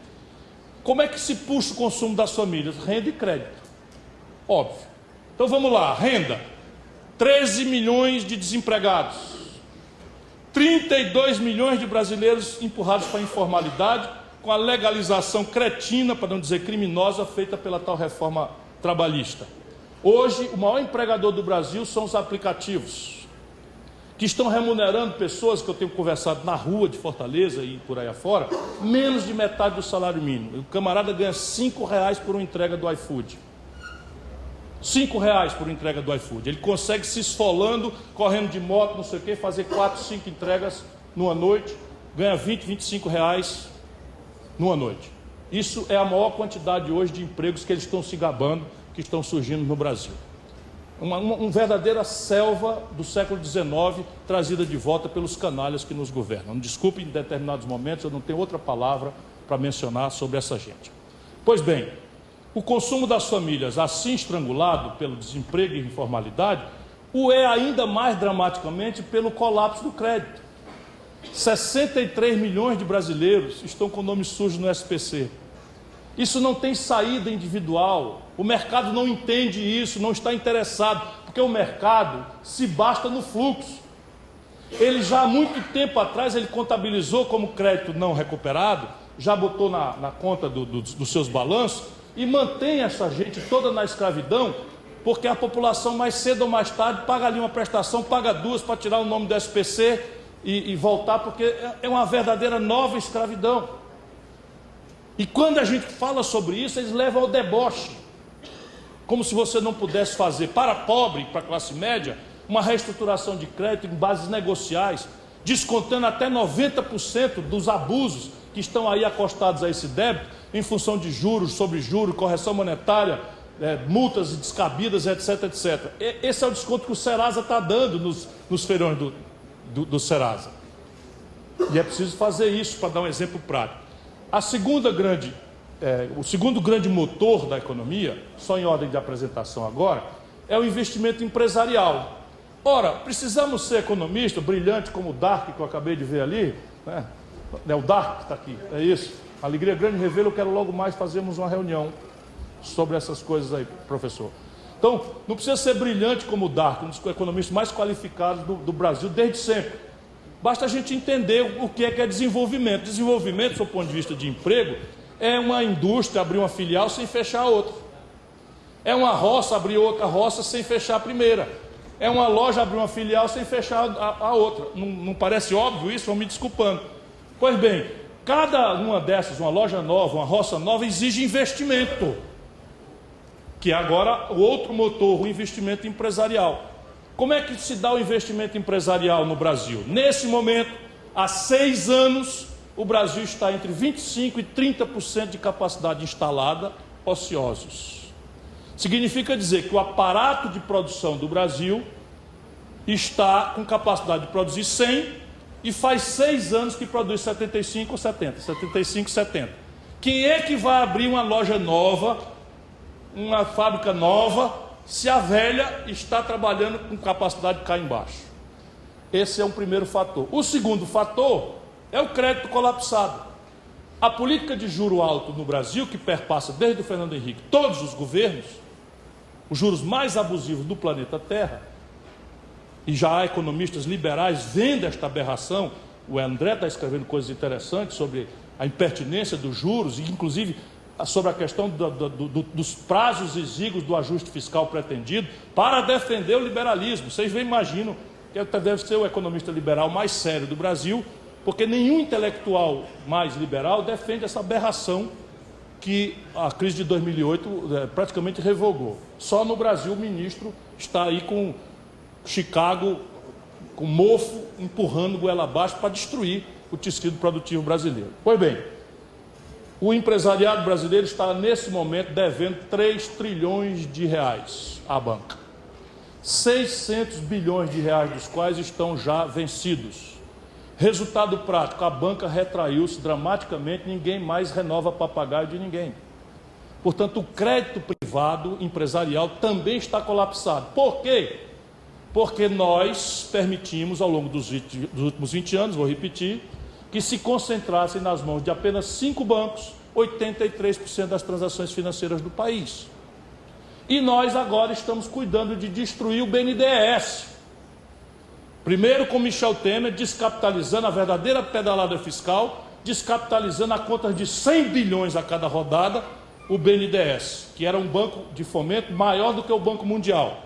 Como é que se puxa o consumo das famílias? Renda e crédito. Óbvio. Então vamos lá, renda. 13 milhões de desempregados. 32 milhões de brasileiros empurrados para a informalidade, com a legalização cretina, para não dizer criminosa, feita pela tal reforma trabalhista. Hoje, o maior empregador do Brasil são os aplicativos, que estão remunerando pessoas que eu tenho conversado na rua de Fortaleza e por aí afora, menos de metade do salário mínimo. O camarada ganha R$5 por uma entrega do iFood. R$5 por entrega do iFood. Ele consegue se esfolando, correndo de moto, não sei o quê, fazer 4, 5 entregas numa noite, ganha R$20, R$25 numa noite. Isso é a maior quantidade hoje de empregos que eles estão se gabando, que estão surgindo no Brasil. Uma verdadeira selva do século XIX, trazida de volta pelos canalhas que nos governam. Desculpe, em determinados momentos eu não tenho outra palavra para mencionar sobre essa gente. Pois bem, o consumo das famílias, assim estrangulado pelo desemprego e informalidade, o é ainda mais dramaticamente pelo colapso do crédito. 63 milhões de brasileiros estão com nome sujo no SPC. Isso não tem saída individual. O mercado não entende isso, não está interessado, porque o mercado se basta no fluxo. Ele já há muito tempo atrás, ele contabilizou como crédito não recuperado, já botou na conta dos seus balanços e mantém essa gente toda na escravidão, porque a população mais cedo ou mais tarde paga ali uma prestação, paga duas para tirar o nome do SPC e voltar, porque é uma verdadeira nova escravidão. E quando a gente fala sobre isso, eles levam ao deboche, como se você não pudesse fazer para pobre, para classe média, uma reestruturação de crédito em bases negociais, descontando até 90% dos abusos que estão aí acostados a esse débito, em função de juros, sobre juros, correção monetária, multas descabidas, etc, etc. Esse é o desconto que o Serasa está dando nos feirões do Serasa. E é preciso fazer isso para dar um exemplo prático. O segundo grande motor da economia, só em ordem de apresentação agora, é o investimento empresarial. Ora, precisamos ser economista, brilhante como o Dark, que eu acabei de ver ali, né? É o Dark que está aqui, é isso. Alegria grande revê-lo, eu quero logo mais fazermos uma reunião sobre essas coisas aí, professor. Então, não precisa ser brilhante como o Dark, um dos economistas mais qualificados do Brasil desde sempre. Basta a gente entender o que é desenvolvimento. Desenvolvimento, do seu ponto de vista de emprego, é uma indústria abrir uma filial sem fechar a outra. É uma roça abrir outra roça sem fechar a primeira. É uma loja abrir uma filial sem fechar a outra. Não parece óbvio isso? Vão me desculpando. Pois bem, cada uma dessas, uma loja nova, uma roça nova, exige investimento. Que é agora o outro motor, o investimento empresarial. Como é que se dá o investimento empresarial no Brasil? Nesse momento, há 6 anos, o Brasil está entre 25% e 30% de capacidade instalada ociosos. Significa dizer que o aparato de produção do Brasil está com capacidade de produzir 100 e faz 6 anos que produz 75 ou 70, 75, 70. Quem é que vai abrir uma loja nova, uma fábrica nova, se a velha está trabalhando com capacidade de cá embaixo? Esse é um primeiro fator. O segundo fator é o crédito colapsado. A política de juro alto no Brasil, que perpassa desde o Fernando Henrique todos os governos, os juros mais abusivos do planeta Terra, e já há economistas liberais vendo esta aberração. O André está escrevendo coisas interessantes sobre a impertinência dos juros, e inclusive sobre a questão dos prazos exíguos do ajuste fiscal pretendido, para defender o liberalismo. Vocês imaginam que deve ser o economista liberal mais sério do Brasil, porque nenhum intelectual mais liberal defende essa aberração que a crise de 2008 praticamente revogou. Só no Brasil o ministro está aí com Chicago, com mofo, empurrando goela abaixo para destruir o tecido produtivo brasileiro. Pois bem, o empresariado brasileiro está nesse momento devendo 3 trilhões de reais à banca. 600 bilhões de reais dos quais estão já vencidos. Resultado prático, a banca retraiu-se dramaticamente, ninguém mais renova papagaio de ninguém. Portanto, o crédito privado empresarial também está colapsado. Por quê? porque nós permitimos, ao longo dos últimos 20 anos, vou repetir, que se concentrassem nas mãos de apenas 5 bancos 83% das transações financeiras do país. E nós agora estamos cuidando de destruir o BNDES. Primeiro com Michel Temer, descapitalizando a verdadeira pedalada fiscal, descapitalizando a conta de 100 bilhões a cada rodada, o BNDES, que era um banco de fomento maior do que o Banco Mundial,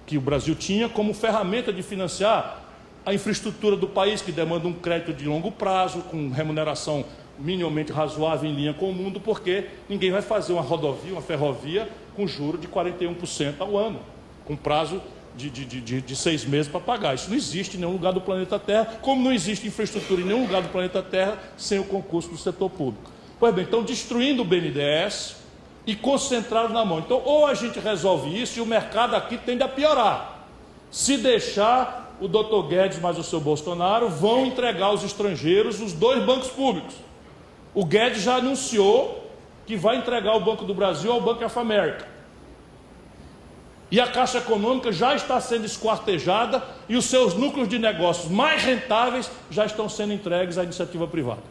que o Brasil tinha como ferramenta de financiar a infraestrutura do país, que demanda um crédito de longo prazo, com remuneração minimamente razoável em linha com o mundo, porque ninguém vai fazer uma rodovia, uma ferrovia, com juro de 41% ao ano, com prazo de 6 meses para pagar. Isso não existe em nenhum lugar do planeta Terra, como não existe infraestrutura em nenhum lugar do planeta Terra sem o concurso do setor público. Pois bem, então destruindo o BNDES e concentrado na mão. Então, ou a gente resolve isso e o mercado aqui tende a piorar. Se deixar, o doutor Guedes mais o seu Bolsonaro vão entregar aos estrangeiros os 2 bancos públicos. O Guedes já anunciou que vai entregar o Banco do Brasil ao Bank of America. E a Caixa Econômica já está sendo esquartejada e os seus núcleos de negócios mais rentáveis já estão sendo entregues à iniciativa privada.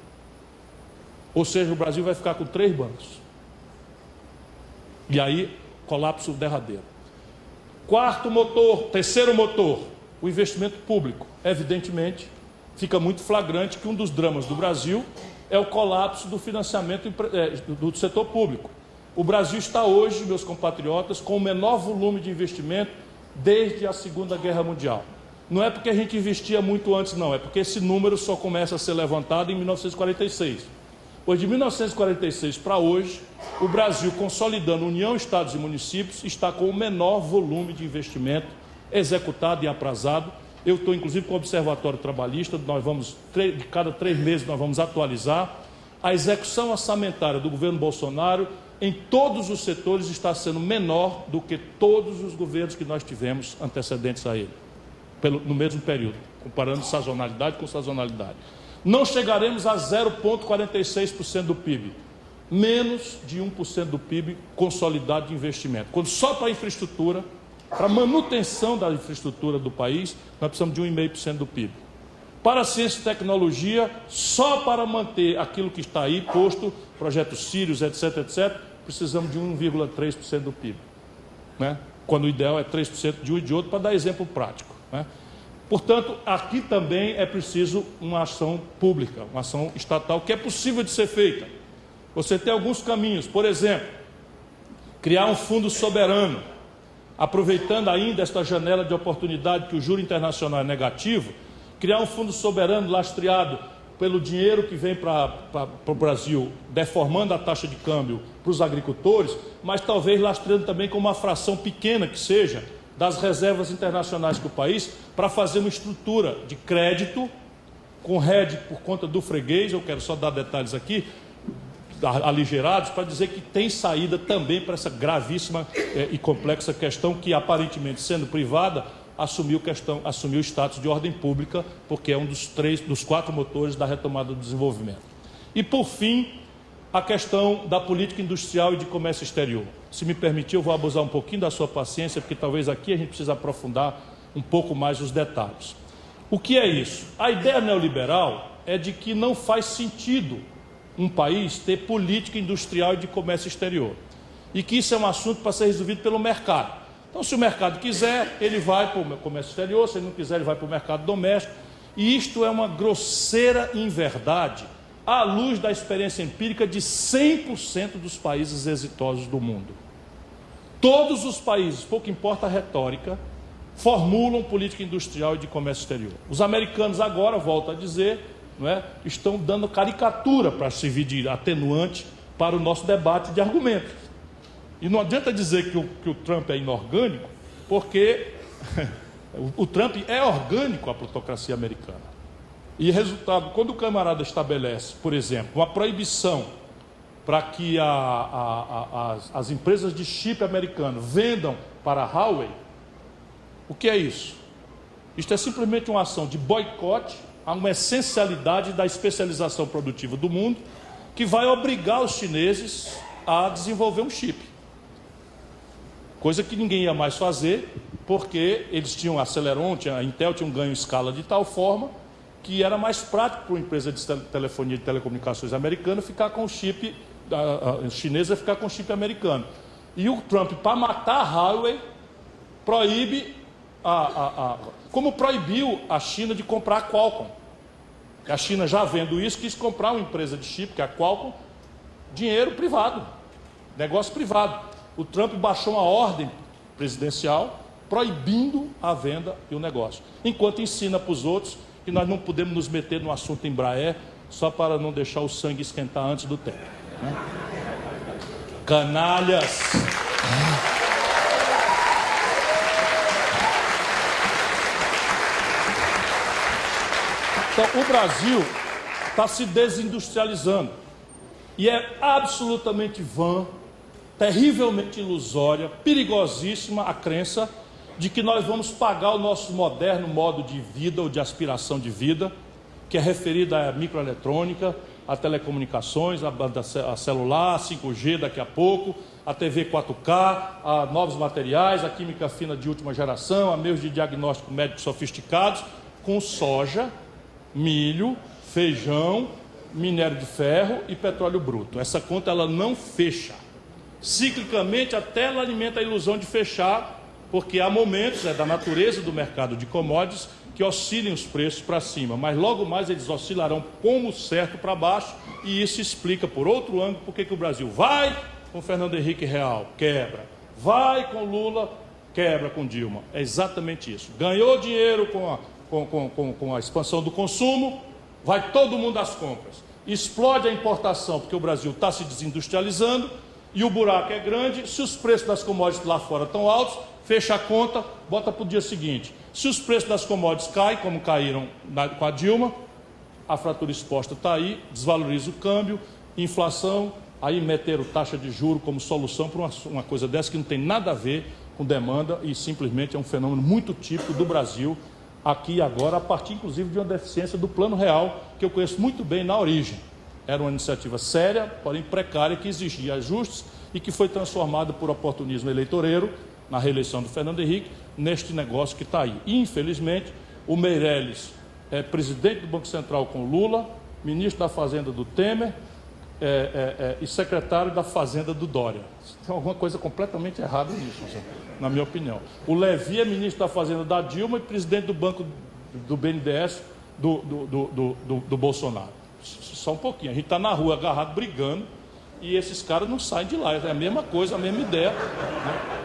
Ou seja, o Brasil vai ficar com 3 bancos. E aí, colapso derradeiro. Terceiro motor, o investimento público. Evidentemente, fica muito flagrante que um dos dramas do Brasil é o colapso do financiamento do setor público. O Brasil está hoje, meus compatriotas, com o menor volume de investimento desde a Segunda Guerra Mundial. Não é porque a gente investia muito antes, não, é porque esse número só começa a ser levantado em 1946. Pois de 1946 para hoje, o Brasil, consolidando União, Estados e Municípios, está com o menor volume de investimento executado e aprazado. Eu estou, inclusive, com o Observatório Trabalhista, de cada 3 meses nós vamos atualizar. A execução orçamentária do governo Bolsonaro, em todos os setores, está sendo menor do que todos os governos que nós tivemos antecedentes a ele, no mesmo período, comparando sazonalidade com sazonalidade. Não chegaremos a 0,46% do PIB, menos de 1% do PIB consolidado de investimento. Quando só para a infraestrutura, para a manutenção da infraestrutura do país, nós precisamos de 1,5% do PIB. Para a ciência e tecnologia, só para manter aquilo que está aí posto, projetos Sirius, etc., precisamos de 1,3% do PIB. Né? Quando o ideal é 3% de um e de outro, para dar exemplo prático. Né? Portanto, aqui também é preciso uma ação pública, uma ação estatal, que é possível de ser feita. Você tem alguns caminhos, por exemplo, criar um fundo soberano, aproveitando ainda esta janela de oportunidade que o juro internacional é negativo, criar um fundo soberano lastreado pelo dinheiro que vem para o Brasil, deformando a taxa de câmbio para os agricultores, mas talvez lastreando também com uma fração pequena que seja das reservas internacionais do país, para fazer uma estrutura de crédito com RED por conta do freguês. Eu quero só dar detalhes aqui, aligerados, para dizer que tem saída também para essa gravíssima e complexa questão que, aparentemente, sendo privada, assumiu o status de ordem pública, porque é um dos 4 motores da retomada do desenvolvimento. E, por fim, a questão da política industrial e de comércio exterior. Se me permitir, eu vou abusar um pouquinho da sua paciência, porque talvez aqui a gente precise aprofundar um pouco mais os detalhes. O que é isso? A ideia neoliberal é de que não faz sentido um país ter política industrial e de comércio exterior, e que isso é um assunto para ser resolvido pelo mercado. Então, se o mercado quiser, ele vai para o comércio exterior, se ele não quiser, ele vai para o mercado doméstico. E isto é uma grosseira inverdade à luz da experiência empírica de 100% dos países exitosos do mundo. Todos os países, pouco importa a retórica, formulam política industrial e de comércio exterior. Os americanos agora, volto a dizer, estão dando caricatura para servir de atenuante para o nosso debate de argumentos. E não adianta dizer que o Trump é inorgânico, porque o Trump é orgânico à plutocracia americana. E resultado, quando o camarada estabelece, por exemplo, uma proibição para que as empresas de chip americano vendam para a Huawei, o que é isso? Isto é simplesmente uma ação de boicote a uma essencialidade da especialização produtiva do mundo, que vai obrigar os chineses a desenvolver um chip. Coisa que ninguém ia mais fazer, porque eles tinham a Intel tinha um ganho em escala de tal forma que era mais prático para uma empresa de telefonia e telecomunicações americana ficar com o chip, a chinesa ficar com o chip americano. E o Trump, para matar a Huawei, proíbe, como proibiu a China de comprar a Qualcomm. A China, já vendo isso, quis comprar uma empresa de chip, que é a Qualcomm, dinheiro privado, negócio privado. O Trump baixou uma ordem presidencial proibindo a venda e o negócio, enquanto ensina para os outros que nós não podemos nos meter no assunto Embraer só para não deixar o sangue esquentar antes do tempo, né? Canalhas! Então, o Brasil está se desindustrializando e é absolutamente vã, terrivelmente ilusória, perigosíssima a crença de que nós vamos pagar o nosso moderno modo de vida ou de aspiração de vida, que é referido à microeletrônica, a telecomunicações, a celular, a 5G daqui a pouco, a TV 4K, a novos materiais, a química fina de última geração, a meios de diagnóstico médico sofisticados, com soja, milho, feijão, minério de ferro e petróleo bruto. Essa conta ela não fecha. Ciclicamente até ela alimenta a ilusão de fechar, porque há momentos, é da natureza do mercado de commodities, que oscilem os preços para cima, mas logo mais eles oscilarão como certo para baixo, e isso explica por outro ângulo porque que o Brasil vai com Fernando Henrique Real, quebra, vai com Lula, quebra com Dilma. É exatamente isso. Ganhou dinheiro com a expansão do consumo, vai todo mundo às compras. Explode a importação, porque o Brasil está se desindustrializando, e o buraco é grande. Se os preços das commodities lá fora estão altos, fecha a conta, bota para o dia seguinte. Se os preços das commodities caem, como caíram com a Dilma, a fratura exposta está aí, desvaloriza o câmbio, inflação, aí meteram taxa de juros como solução para uma coisa dessa que não tem nada a ver com demanda e simplesmente é um fenômeno muito típico do Brasil, aqui e agora, a partir inclusive de uma deficiência do Plano Real, que eu conheço muito bem na origem. Era uma iniciativa séria, porém precária, que exigia ajustes e que foi transformada por oportunismo eleitoreiro, na reeleição do Fernando Henrique, neste negócio que está aí. E, infelizmente, o Meirelles é presidente do Banco Central com Lula, ministro da Fazenda do Temer e secretário da Fazenda do Dória. Tem alguma coisa completamente errada nisso, na minha opinião. O Levi é ministro da Fazenda da Dilma e presidente do Banco do BNDES do Bolsonaro. Só um pouquinho. A gente está na rua agarrado, brigando, e esses caras não saem de lá. É a mesma coisa, a mesma ideia, né?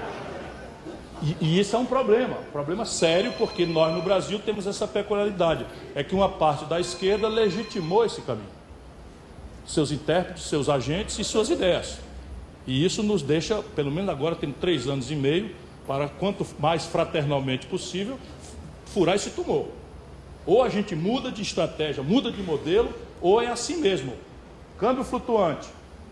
E isso é um problema sério, porque nós no Brasil temos essa peculiaridade, é que uma parte da esquerda legitimou esse caminho, seus intérpretes, seus agentes e suas ideias. E isso nos deixa, pelo menos agora tem 3 anos e meio, para quanto mais fraternalmente possível, furar esse tumor. Ou a gente muda de estratégia, muda de modelo, ou é assim mesmo. Câmbio flutuante,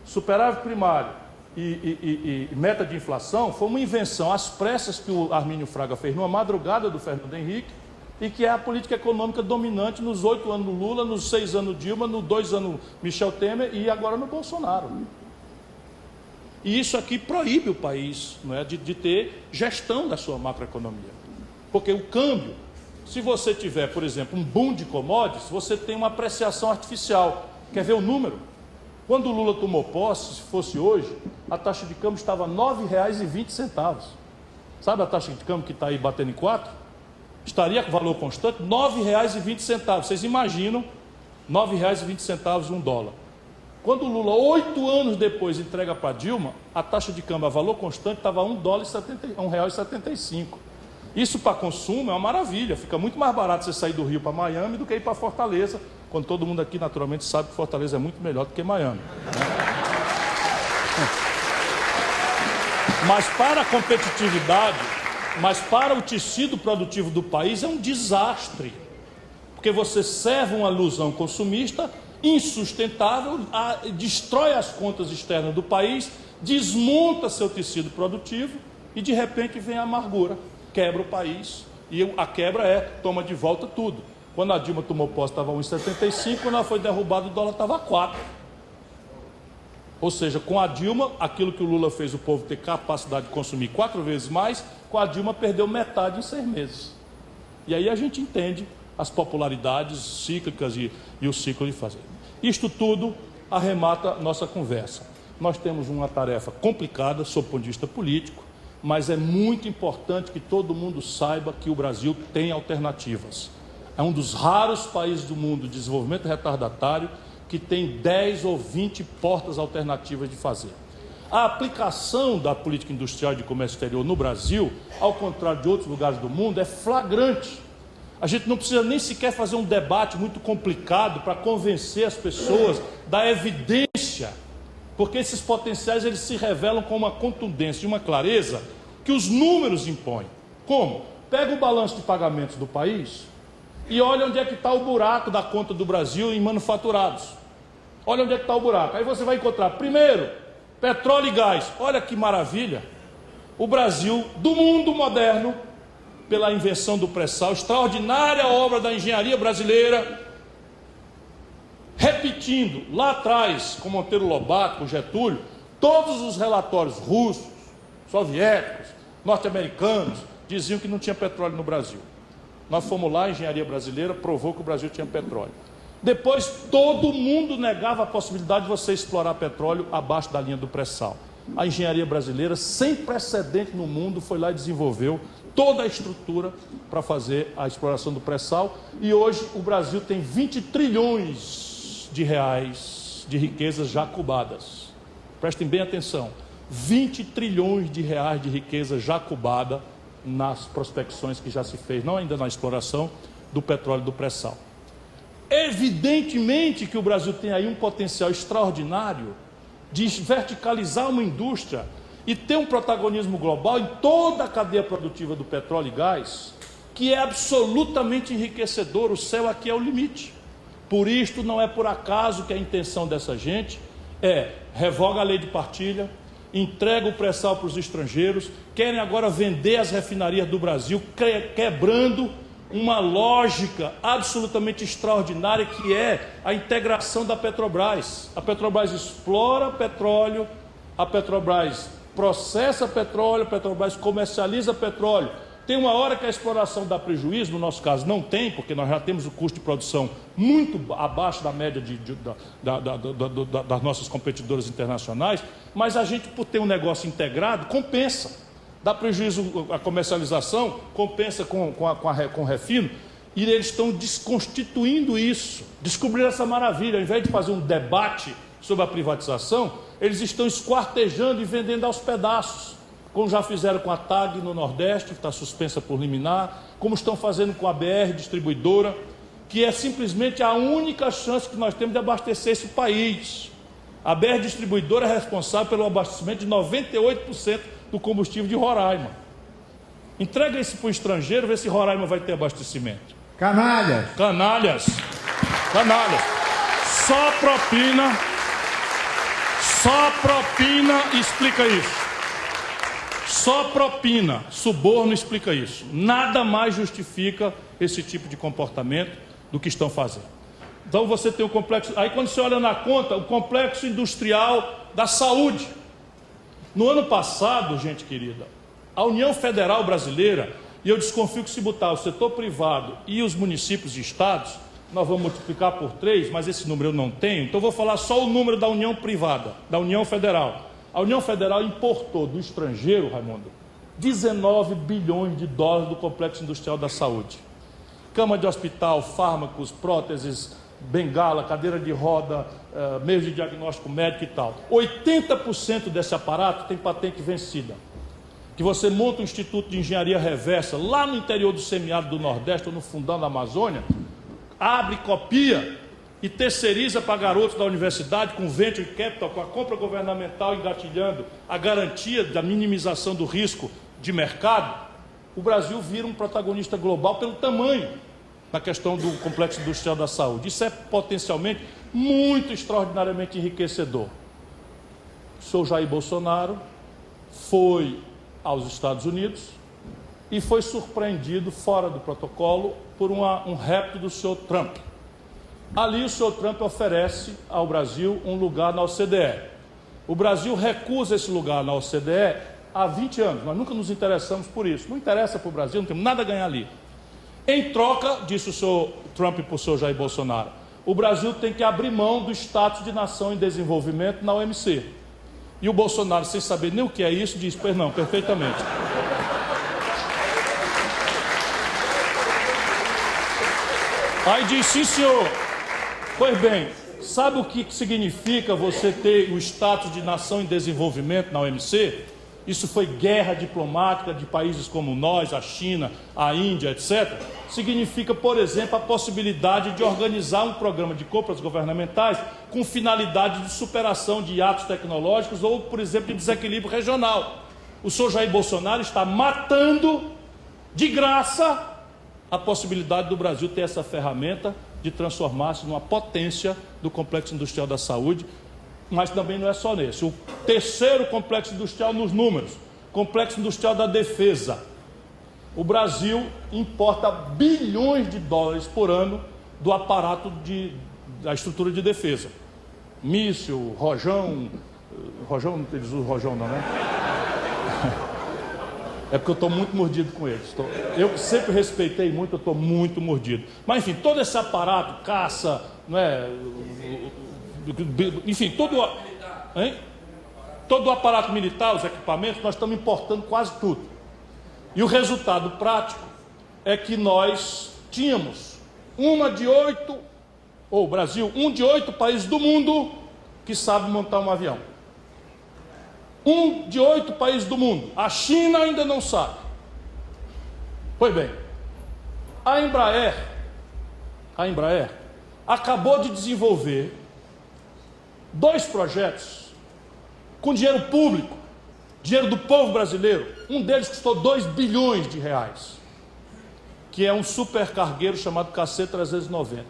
superávit primário, e meta de inflação foi uma invenção às pressas que o Armínio Fraga fez numa madrugada do Fernando Henrique e que é a política econômica dominante nos 8 anos do Lula, nos 6 anos Dilma, nos 2 anos Michel Temer e agora no Bolsonaro. E isso aqui proíbe o país, não é, de ter gestão da sua macroeconomia. Porque o câmbio, se você tiver, por exemplo, um boom de commodities, você tem uma apreciação artificial. Quer ver o número? Quando o Lula tomou posse, se fosse hoje, a taxa de câmbio estava R$ 9,20. Sabe a taxa de câmbio que está aí batendo em 4? Estaria com valor constante R$ 9,20. Vocês imaginam R$ 9,20 um dólar. Quando o Lula, 8 anos depois, entrega para Dilma, a taxa de câmbio a valor constante estava R$ 1,75. Isso para consumo é uma maravilha. Fica muito mais barato você sair do Rio para Miami do que ir para Fortaleza, quando todo mundo aqui naturalmente sabe que Fortaleza é muito melhor do que Miami, né? Mas para a competitividade, mas para o tecido produtivo do país é um desastre, porque você serve uma ilusão consumista insustentável, destrói as contas externas do país, desmonta seu tecido produtivo e de repente vem a amargura, quebra o país, e a quebra toma de volta tudo. Quando a Dilma tomou posse estava 1,75, quando ela foi derrubada o dólar estava 4. Ou seja, com a Dilma, aquilo que o Lula fez o povo ter capacidade de consumir 4 vezes mais, com a Dilma perdeu metade em 6 meses. E aí a gente entende as popularidades cíclicas e o ciclo de fazer. Isto tudo arremata nossa conversa. Nós temos uma tarefa complicada sob o ponto de vista político, mas é muito importante que todo mundo saiba que o Brasil tem alternativas. É um dos raros países do mundo de desenvolvimento retardatário que tem 10 ou 20 portas alternativas de fazer. A aplicação da política industrial de comércio exterior no Brasil, ao contrário de outros lugares do mundo, é flagrante. A gente não precisa nem sequer fazer um debate muito complicado para convencer as pessoas da evidência, porque esses potenciais eles se revelam com uma contundência e uma clareza que os números impõem. Como? Pega o balanço de pagamentos do país e olha onde é que está o buraco da conta do Brasil em manufaturados. Olha onde é que está o buraco. Aí você vai encontrar, primeiro, petróleo e gás. Olha que maravilha. O Brasil, do mundo moderno, pela invenção do pré-sal, extraordinária obra da engenharia brasileira, repetindo lá atrás, com Monteiro Lobato, com Getúlio, todos os relatórios russos, soviéticos, norte-americanos, diziam que não tinha petróleo no Brasil. Nós fomos lá, a engenharia brasileira provou que o Brasil tinha petróleo. Depois, todo mundo negava a possibilidade de você explorar petróleo abaixo da linha do pré-sal. A engenharia brasileira, sem precedente no mundo, foi lá e desenvolveu toda a estrutura para fazer a exploração do pré-sal. E hoje o Brasil tem 20 trilhões de reais de riquezas já cubadas. Prestem bem atenção. 20 trilhões de reais de riqueza já cubada nas prospecções que já se fez, não ainda na exploração do petróleo do pré-sal. Evidentemente que o Brasil tem aí um potencial extraordinário de verticalizar uma indústria e ter um protagonismo global em toda a cadeia produtiva do petróleo e gás, que é absolutamente enriquecedor. O céu aqui é o limite. Por isto, não é por acaso que a intenção dessa gente é revoga a lei de partilha, entrega o pré-sal para os estrangeiros, querem agora vender as refinarias do Brasil, quebrando uma lógica absolutamente extraordinária que é a integração da Petrobras. A Petrobras explora petróleo, a Petrobras processa petróleo, a Petrobras comercializa petróleo. Tem uma hora que a exploração dá prejuízo, no nosso caso não tem, porque nós já temos o custo de produção muito abaixo da média das nossas competidoras internacionais, mas a gente, por ter um negócio integrado, compensa. Dá prejuízo a comercialização, compensa com o refino, e eles estão desconstituindo isso. Descobriram essa maravilha. Ao invés de fazer um debate sobre a privatização, eles estão esquartejando e vendendo aos pedaços, como já fizeram com a TAG no Nordeste, que está suspensa por liminar, como estão fazendo com a BR Distribuidora, que é simplesmente a única chance que nós temos de abastecer esse país. A BR Distribuidora é responsável pelo abastecimento de 98% do combustível de Roraima. Entrega isso para o estrangeiro, vê se Roraima vai ter abastecimento. Canalhas! Canalhas! Canalhas! Só propina explica isso. Só propina, suborno explica isso. Nada mais justifica esse tipo de comportamento do que estão fazendo. Então você tem o complexo... Aí quando você olha na conta, o complexo industrial da saúde. No ano passado, gente querida, a União Federal Brasileira, e eu desconfio que se botar o setor privado e os municípios e estados, nós vamos multiplicar por 3, mas esse número eu não tenho, então eu vou falar só o número da União Privada, da União Federal. A União Federal importou do estrangeiro, Raimundo, 19 bilhões de dólares do complexo industrial da saúde. Cama de hospital, fármacos, próteses, bengala, cadeira de roda, meios de diagnóstico médico e tal. 80% desse aparato tem patente vencida. Que você monta um instituto de engenharia reversa lá no interior do semiárido do Nordeste ou no fundão da Amazônia, abre copia e terceiriza para garotos da universidade com venture capital, com a compra governamental engatilhando a garantia da minimização do risco de mercado. O Brasil vira um protagonista global pelo tamanho na questão do complexo industrial da saúde. Isso é potencialmente muito extraordinariamente enriquecedor. O senhor Jair Bolsonaro foi aos Estados Unidos e foi surpreendido fora do protocolo por um repto do senhor Trump. Ali o senhor Trump oferece ao Brasil um lugar na OCDE. O Brasil recusa esse lugar na OCDE há 20 anos. Nós nunca nos interessamos por isso. Não interessa para o Brasil, não temos nada a ganhar ali. Em troca, disse o senhor Trump para o senhor Jair Bolsonaro, o Brasil tem que abrir mão do status de nação em desenvolvimento na OMC. E o Bolsonaro, sem saber nem o que é isso, diz, pois não, perfeitamente. Aí diz, sim senhor, pois bem, sabe o que significa você ter o status de nação em desenvolvimento na OMC? Isso foi guerra diplomática de países como nós, a China, a Índia, etc. Significa, por exemplo, a possibilidade de organizar um programa de compras governamentais com finalidade de superação de atos tecnológicos ou, por exemplo, de desequilíbrio regional. O senhor Jair Bolsonaro está matando de graça a possibilidade do Brasil ter essa ferramenta de transformar-se numa potência do complexo industrial da saúde. Mas também não é só nesse. O terceiro complexo industrial nos números, complexo industrial da defesa. O Brasil importa bilhões de dólares por ano do aparato da estrutura de defesa. Míssil, rojão, eles usam rojão não, né? É porque eu estou muito mordido com eles. Eu que sempre respeitei muito, eu estou muito mordido. Mas enfim, todo esse aparato, caça, não é? Enfim, todo o aparato militar, os equipamentos, nós estamos importando quase tudo. E o resultado prático é que nós tínhamos o Brasil, um de 8 países do mundo que sabe montar um avião. Um de 8 países do mundo. A China ainda não sabe. Pois bem, a Embraer acabou de desenvolver 2 projetos com dinheiro público, dinheiro do povo brasileiro. Um deles custou 2 bilhões de reais, que é um supercargueiro chamado KC-390.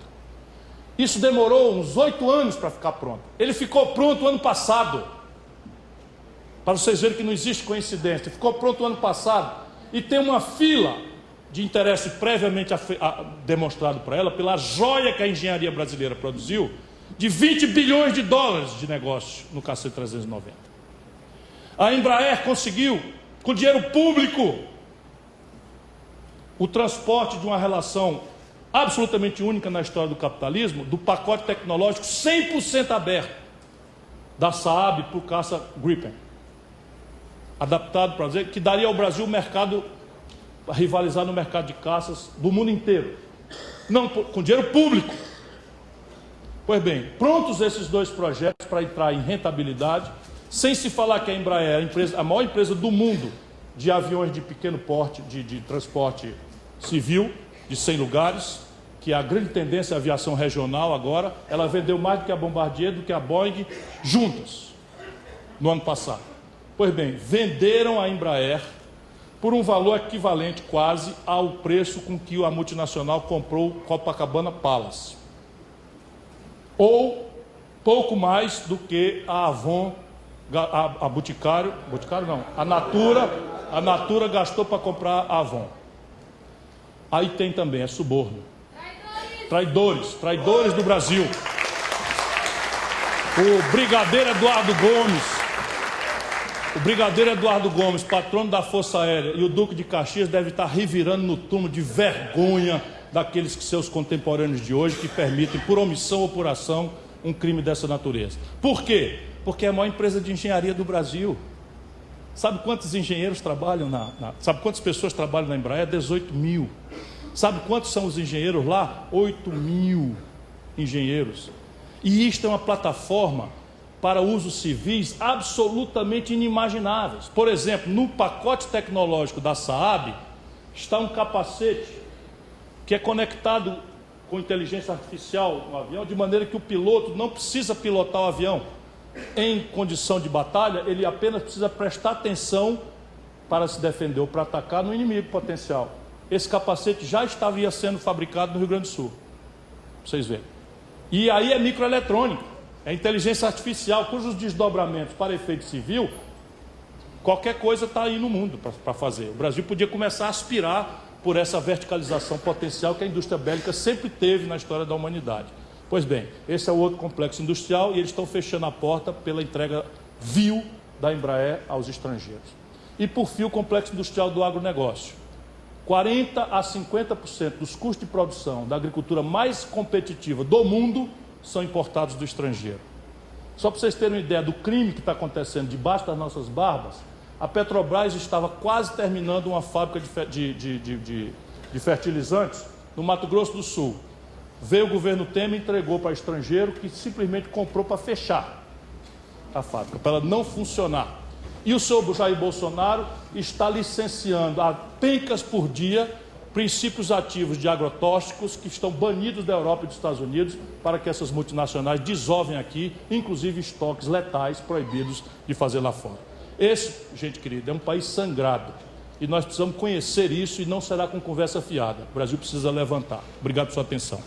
Isso demorou uns 8 anos para ficar pronto. Ele ficou pronto ano passado, para vocês verem que não existe coincidência. Ficou pronto ano passado e tem uma fila de interesse previamente demonstrado para ela, pela joia que a engenharia brasileira produziu, de 20 bilhões de dólares de negócio no KC-390. A Embraer conseguiu, com dinheiro público, o transporte de uma relação absolutamente única na história do capitalismo, do pacote tecnológico 100% aberto da Saab para o caça Gripen, adaptado para dizer que daria ao Brasil o mercado, para rivalizar no mercado de caças do mundo inteiro, não, com dinheiro público. Pois bem, prontos esses 2 projetos para entrar em rentabilidade, sem se falar que a Embraer é a maior empresa do mundo de aviões de pequeno porte, de transporte civil, de 100 lugares, que a grande tendência é a aviação regional agora. Ela vendeu mais do que a Bombardier, do que a Boeing, juntas, no ano passado. Pois bem, venderam a Embraer por um valor equivalente quase ao preço com que a multinacional comprou o Copacabana Palace. Ou pouco mais do que a Avon, a Boticário não, a Natura gastou para comprar a Avon. Aí tem também, suborno. Traidores do Brasil. O brigadeiro Eduardo Gomes, patrono da Força Aérea, e o Duque de Caxias deve estar revirando no túmulo de vergonha daqueles que seus contemporâneos de hoje que permitem, por omissão ou por ação, um crime dessa natureza. Por quê? Porque é a maior empresa de engenharia do Brasil. Sabe quantos engenheiros trabalham sabe quantas pessoas trabalham na Embraer? 18 mil. Sabe quantos são os engenheiros lá? 8 mil engenheiros. E isto é uma plataforma para usos civis absolutamente inimagináveis. Por exemplo, no pacote tecnológico da Saab está um capacete que é conectado com inteligência artificial no avião, de maneira que o piloto não precisa pilotar o avião em condição de batalha, ele apenas precisa prestar atenção para se defender ou para atacar no inimigo potencial. Esse capacete já estava sendo fabricado no Rio Grande do Sul, para vocês verem. E aí é microeletrônica, é inteligência artificial, cujos desdobramentos para efeito civil, qualquer coisa está aí no mundo para fazer. O Brasil podia começar a aspirar por essa verticalização potencial que a indústria bélica sempre teve na história da humanidade. Pois bem, esse é o outro complexo industrial e eles estão fechando a porta pela entrega vil da Embraer aos estrangeiros. E, por fim, o complexo industrial do agronegócio. 40% a 50% dos custos de produção da agricultura mais competitiva do mundo são importados do estrangeiro. Só para vocês terem uma ideia do crime que está acontecendo debaixo das nossas barbas, a Petrobras estava quase terminando uma fábrica de fertilizantes no Mato Grosso do Sul. Veio o governo Temer e entregou para estrangeiro, que simplesmente comprou para fechar a fábrica, para ela não funcionar. E o senhor Jair Bolsonaro está licenciando a pencas por dia princípios ativos de agrotóxicos que estão banidos da Europa e dos Estados Unidos para que essas multinacionais desovem aqui, inclusive estoques letais proibidos de fazer lá fora. Esse, gente querida, é um país sangrado e nós precisamos conhecer isso e não será com conversa fiada. O Brasil precisa levantar. Obrigado por sua atenção.